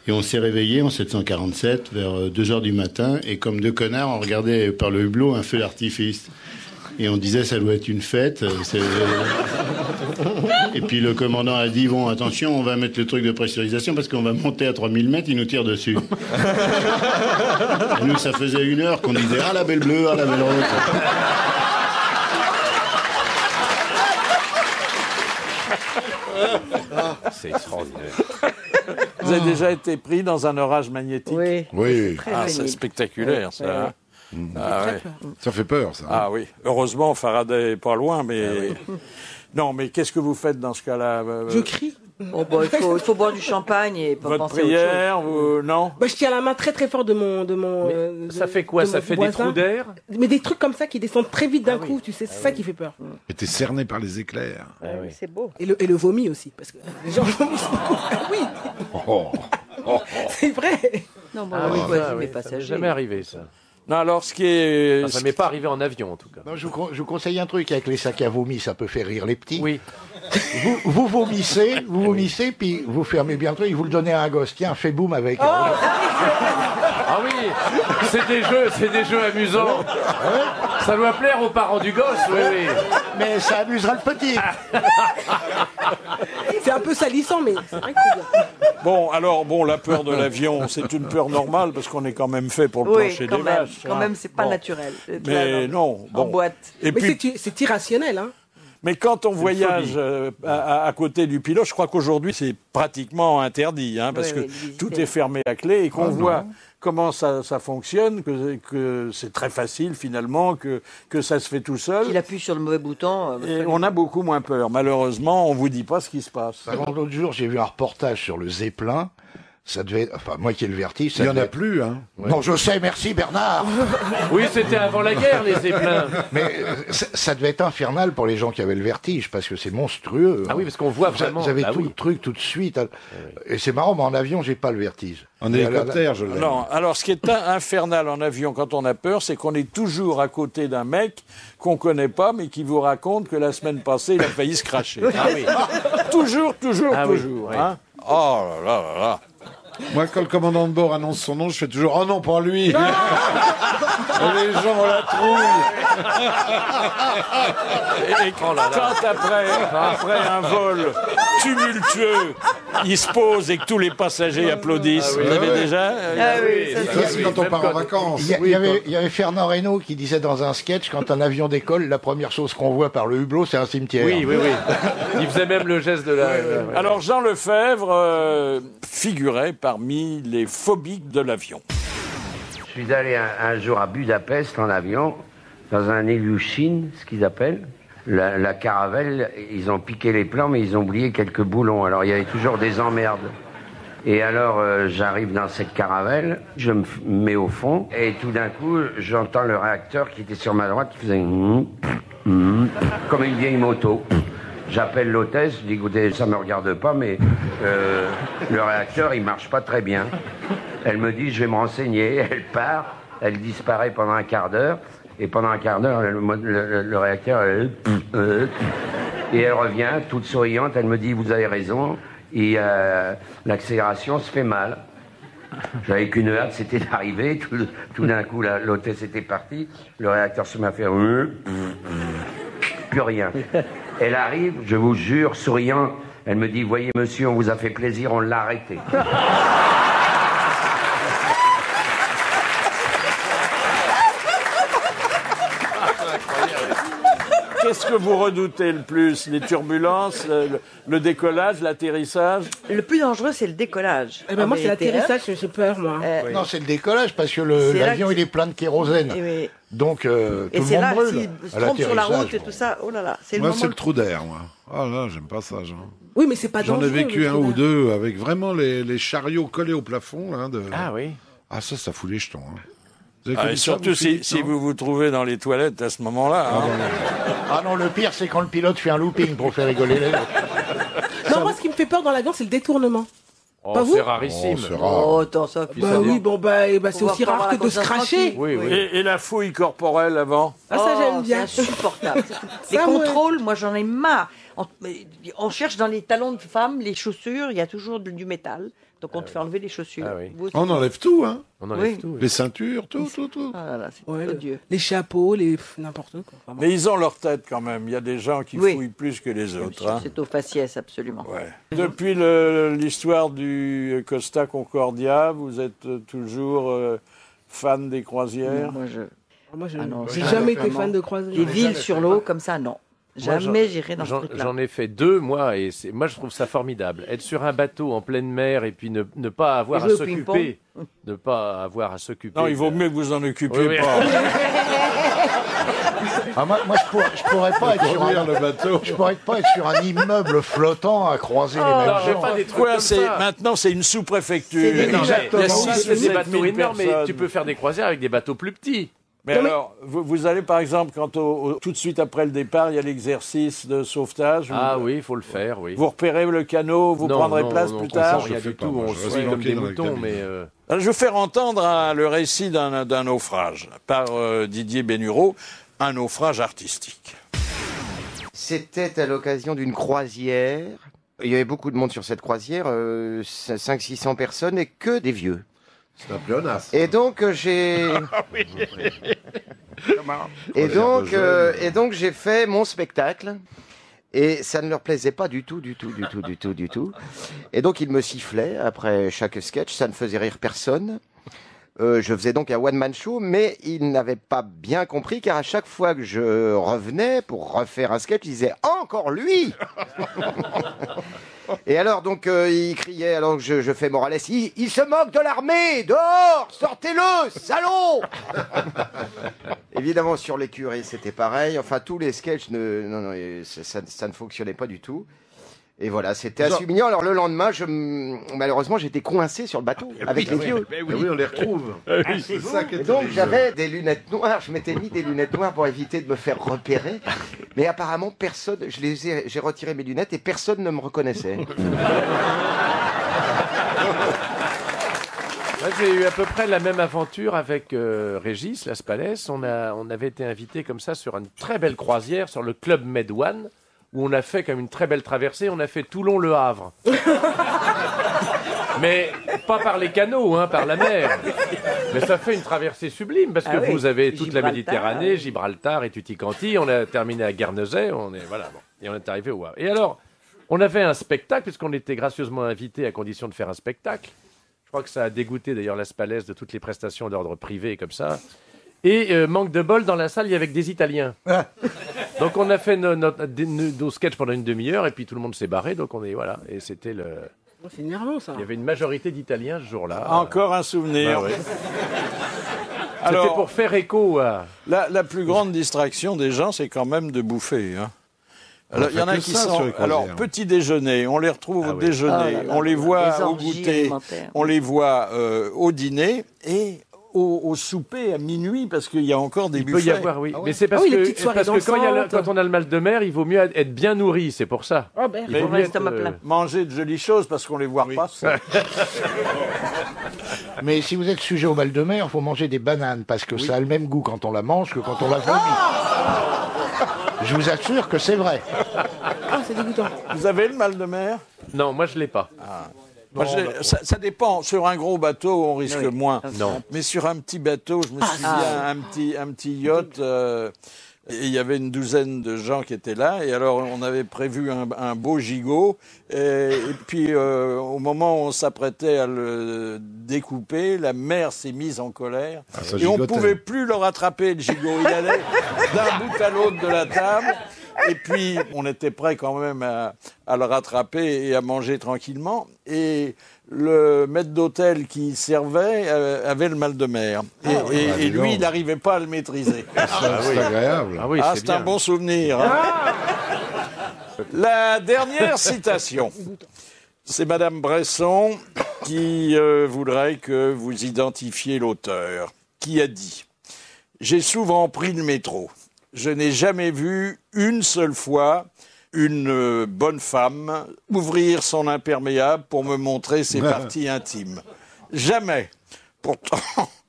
et on s'est réveillé en 747 vers 2 heures du matin et comme deux connards, on regardait par le hublot un feu d'artifice. Et on disait ça doit être une fête. Et puis le commandant a dit bon attention, on va mettre le truc de pressurisation parce qu'on va monter à 3000 mètres, il nous tire dessus. Et nous, ça faisait 1 heure qu'on disait ah la belle bleue, ah la belle rose. C'est extraordinaire. Vous avez déjà été pris dans un orage magnétique? Oui. Oui. Ah, c'est spectaculaire, ça. Ah, ouais. Ça fait peur, ça. Ah oui. Heureusement, Faraday est pas loin, mais... Non, mais qu'est-ce que vous faites dans ce cas-là? Je crie. Oh, bah, il faut boire du champagne et pas Votre penser à autre prière, non? Bah, je tiens la main très très fort de mon. Ça fait quoi? Ça fait des trous d'air? Mais des trucs comme ça qui descendent très vite d'un coup, tu sais, c'est ça qui fait peur. Et t'es cerné par les éclairs. chose. C'est beau. Et le vomi aussi, parce que les gens vomissent beaucoup. Oui, Oh. c'est vrai. Non, bon, Ah oui, oui, quoi, ça, c'est oui, mes ça m'est passagers. jamais arrivé, ça. Non, alors, ce qui est... Enfin, ça m'est pas arrivé en avion, en tout cas. Non, je vous conseille un truc avec les sacs à vomi, ça peut faire rire les petits. Oui. Vous vomissez, puis vous fermez bien le truc, et vous le donnez à un gosse. Tiens, fais boum avec. Ah oui, c'est des jeux amusants. Ça doit plaire aux parents du gosse, oui, oui. Mais ça amusera le petit. C'est un peu salissant, mais c'est vrai que c'est bien. Bon, alors, la peur de l'avion, c'est une peur normale, parce qu'on est quand même fait pour le Oui, plancher quand des même. vaches. Quand hein. même, c'est pas Bon. naturel. d'être Mais là, non, en boîte. Et Mais puis, c'est irrationnel, hein. mais quand on une voyage phobie. à côté du pilote, je crois qu'aujourd'hui c'est pratiquement interdit, hein, parce Oui, que oui, de visiter. tout est fermé à clé et qu'on voit comment ça fonctionne, que c'est très facile finalement, que ça se fait tout seul. Il appuie sur le mauvais bouton. Et on a beaucoup moins peur. Malheureusement, on vous dit pas ce qui se passe. Par exemple, l'autre jour, j'ai vu un reportage sur le Zeppelin. ça devait... Enfin, moi qui ai le vertige... Il n'y en a plus, hein. Non, je sais, merci Bernard. Oui, c'était avant la guerre, les zeppelins. Mais ça devait être infernal pour les gens qui avaient le vertige, parce que c'est monstrueux. Ah oui, parce qu'on voit vraiment. Vous avez Ah tout oui. le truc tout de suite. Et c'est marrant, mais en avion, j'ai pas le vertige. En hélicoptère, je l'ai. Non, alors ce qui est infernal en avion quand on a peur, c'est qu'on est toujours à côté d'un mec qu'on connaît pas, mais qui vous raconte que la semaine passée, il a failli se cracher. Ah oui. Toujours, Ah oui, toujours. oui. Hein. Oh là là là là. Moi, quand le commandant de bord annonce son nom, je fais toujours « Oh non, pas lui !» Et les gens ont la trouille. Et quand après un vol tumultueux, il se pose et que tous les passagers applaudissent, vous avez déjà Ça, c'est quand on part en vacances. Il y avait Fernand Reynaud qui disait dans un sketch, quand un avion décolle, la première chose qu'on voit par le hublot, c'est un cimetière. Oui. Il faisait même le geste de la... Alors Jean Lefebvre figurait parmi les phobiques de l'avion. Je suis allé un jour à Budapest en avion, dans un Ilyushin, ce qu'ils appellent. La caravelle, ils ont piqué les plans, mais ils ont oublié quelques boulons. Alors il y avait toujours des emmerdes. Et alors j'arrive dans cette caravelle, je me mets au fond, et tout d'un coup, j'entends le réacteur qui était sur ma droite qui faisait comme une vieille moto. J'appelle l'hôtesse, je dis écoutez, ça me regarde pas, mais le réacteur il marche pas très bien. Elle me dit je vais me renseigner, elle part, elle disparaît pendant un quart d'heure, et pendant un quart d'heure le réacteur et elle revient toute souriante, elle me dit vous avez raison, et l'accélération se fait mal. J'avais qu'une hâte, c'était d'arriver, tout d'un coup l'hôtesse était partie, le réacteur se met à faire plus rien. Elle arrive, je vous jure, souriant, elle me dit, voyez monsieur, on vous a fait plaisir, on l'a arrêté. Qu'est-ce que vous redoutez le plus? Les turbulences, le décollage, l'atterrissage? Le plus dangereux, c'est le décollage. Eh ben moi, c'est l'atterrissage, j'ai peur, moi. Non, c'est le décollage, parce que l'avion, il est plein de kérosène. Donc, tout le monde brûle. Et se trompe sur la route et tout ça, oh là là. Moi, c'est le trou d'air, moi. Ah là, j'aime pas ça, Jean. Oui, mais c'est pas dangereux. J'en ai vécu un ou deux avec vraiment les chariots collés au plafond. Là, Ah oui. Ah, ça fout les jetons. Hein. Et surtout si vous vous trouvez dans les toilettes à ce moment-là. Hein. Ah non, le pire, c'est quand le pilote fait un looping pour faire rigoler les autres. Non, moi, ce qui me fait peur dans l'avion, c'est le détournement. Oh, pas vous? c'est rarissime. Oh, c'est rare. Oh, attends, ça. Bah oui, bon, c'est aussi rare que de se cracher. Oui. Et la fouille corporelle avant? Ah, ça, j'aime bien. C'est insupportable. Les contrôles, moi, j'en ai marre. On cherche dans les talons de femmes, les chaussures, il y a toujours du métal. Donc on te fait enlever les chaussures. Ah oui. On enlève tout, hein. On enlève tout. Les ceintures, tout. Ah là là, c'est odieux. Les chapeaux, n'importe quoi. Vraiment. Mais ils ont leur tête quand même. Il y a des gens qui fouillent plus que les autres. Hein. C'est au faciès, absolument. Ouais. Depuis l'histoire du Costa Concordia, vous êtes toujours fan des croisières? Moi, j'ai jamais été fan de croisière. Des villes sur l'eau comme ça, non. Jamais j'irai dans ce truc-là. J'en ai fait 2, moi, et moi je trouve ça formidable. Être sur un bateau en pleine mer et puis ne pas avoir à s'occuper. Ne pas avoir à s'occuper. Non, il vaut mieux que vous en occupiez pas. Ah, moi, je pourrais pas être sur le bateau. Je pourrais pas être sur un immeuble flottant à croiser les mêmes gens. Pas des trucs comme ça. Maintenant, c'est une sous-préfecture. Exactement. Il y a C'est des bateaux 000 énormes, mais personnes. tu peux faire des croisières avec des bateaux plus petits. Mais alors, vous allez par exemple, quand tout de suite après le départ, il y a l'exercice de sauvetage. Ah oui, il faut le faire, oui. Vous repérez le canot, vous prendrez place plus tard. Rien du tout, on suit comme des moutons, mais... Alors, je vais faire entendre le récit d'un naufrage par Didier Bénureau, un naufrage artistique. C'était à l'occasion d'une croisière. Il y avait beaucoup de monde sur cette croisière, 500-600 personnes, et que des vieux. C'est un pléonasme. Et donc j'ai et donc j'ai fait mon spectacle et ça ne leur plaisait pas du tout. Et donc ils me sifflaient après chaque sketch, ça ne faisait rire personne. Je faisais donc un one-man show, mais ils n'avaient pas bien compris, car à chaque fois que je revenais pour refaire un sketch, ils disaient « Encore lui !» Et alors, donc, ils criaient, alors que je fais Morales, « Il se moque de l'armée! Dehors! Sortez-le! Salaud !» Évidemment, sur les curés, c'était pareil. Enfin, tous les sketchs, ça ne fonctionnait pas du tout. Et voilà, c'était assez humiliant. Alors le lendemain, malheureusement, j'étais coincé sur le bateau avec les vieux. Oui, on les retrouve. C'est ça qui est donc j'avais des lunettes noires. Je m'étais mis des lunettes noires pour éviter de me faire repérer. Mais apparemment, personne. J'ai retiré mes lunettes et personne ne me reconnaissait. Moi, j'ai eu à peu près la même aventure avec Régis Laspalès. On avait été invité comme ça sur une très belle croisière sur le Club Med One, où on a fait comme une très belle traversée. On a fait Toulon-Le Havre. Mais pas par les canaux, hein, par la mer. Mais ça fait une traversée sublime, parce que vous avez toute la Méditerranée, Gibraltar et Tutti Quanti. On a terminé à Guernesey, et on est arrivé au Havre. Et alors, on avait un spectacle, puisqu'on était gracieusement invités à condition de faire un spectacle. Je crois que ça a dégoûté d'ailleurs Laspalès de toutes les prestations d'ordre privé comme ça. Et manque de bol, dans la salle, il y avait que des Italiens. Donc on a fait nos sketchs pendant une demi-heure, et puis tout le monde s'est barré, donc on est, voilà. Et c'était le... C'est énervant, ça. Il y avait une majorité d'Italiens ce jour-là. Encore un souvenir. Bah, ouais. C'était pour faire écho à... La plus grande distraction des gens, c'est quand même de bouffer. Hein. Alors, il y en a qui sont... Alors, petit déjeuner, on les retrouve au déjeuner, on les voit au goûter, on les voit au dîner, et au souper à minuit, parce qu'il y a encore des buffets. Il peut y avoir, oui. Mais c'est parce que quand on a le mal de mer, il vaut mieux être bien nourri, c'est pour ça. Oh ben, il faut mieux manger de jolies choses, parce qu'on les voit pas. Mais si vous êtes sujet au mal de mer, il faut manger des bananes, parce que ça a le même goût quand on la mange que quand on la vomit. Je vous assure que c'est vrai. Ah, c'est dégoûtant. Vous avez le mal de mer? Non, moi je l'ai pas. Moi, ça dépend. Sur un gros bateau, on risque moins. Non. Mais sur un petit bateau, je me souviens, un petit yacht, et il y avait une douzaine de gens qui étaient là. Et alors, on avait prévu un beau gigot. Et puis, au moment où on s'apprêtait à le découper, la mer s'est mise en colère. Et on ne pouvait plus le rattraper, le gigot. Il allait d'un bout à l'autre de la table. Et puis, on était prêt quand même à le rattraper et à manger tranquillement. Et le maître d'hôtel qui servait avait le mal de mer. Et lui, il n'arrivait pas à le maîtriser. C'est agréable. C'est un bon souvenir. Hein. La dernière citation, c'est Madame Bresson qui voudrait que vous identifiez l'auteur, qui a dit « J'ai souvent pris le métro. Je n'ai jamais vu une seule fois une bonne femme ouvrir son imperméable pour me montrer ses parties intimes. Jamais. Pourtant,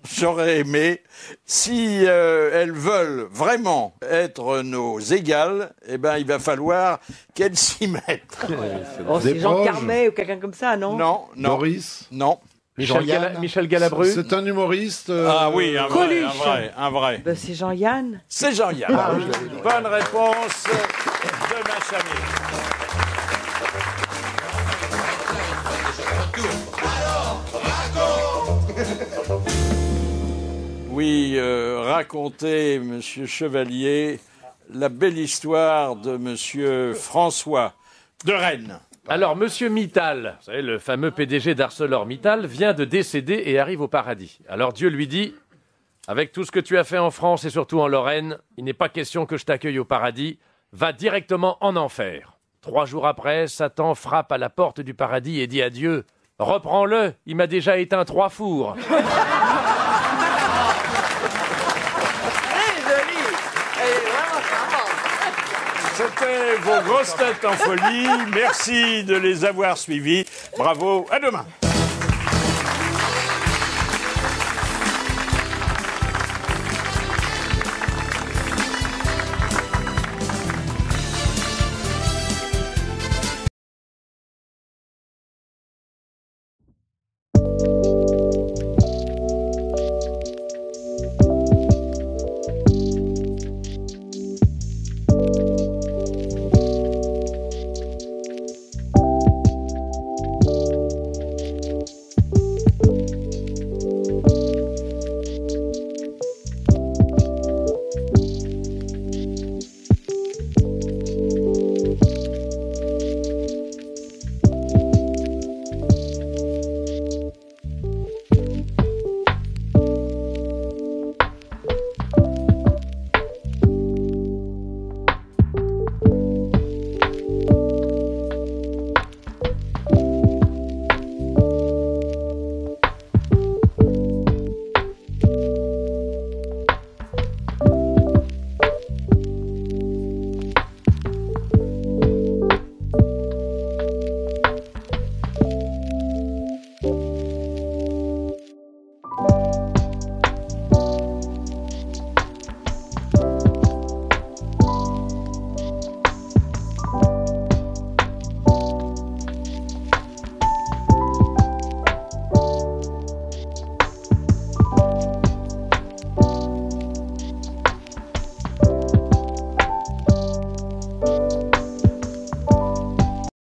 j'aurais aimé, si elles veulent vraiment être nos égales, eh ben, il va falloir qu'elles s'y mettent. C'est Jean Carmet ou quelqu'un comme ça, non? Non. Doris? Non. Michel Galabru. C'est un humoriste. Ah oui, un vrai. Ben, c'est Jean-Yann. C'est Jean-Yann. Bonne réponse de ma famille. Oui, racontez, Monsieur Chevalier, la belle histoire de Monsieur François de Rennes. Alors, Monsieur Mittal, vous savez, le fameux PDG d'ArcelorMittal, vient de décéder et arrive au paradis. Alors Dieu lui dit, avec tout ce que tu as fait en France et surtout en Lorraine, il n'est pas question que je t'accueille au paradis, va directement en enfer. 3 jours après, Satan frappe à la porte du paradis et dit à Dieu, reprends-le, il m'a déjà éteint 3 fours. C'était vos grosses têtes en folie. Merci de les avoir suivis. Bravo. À demain.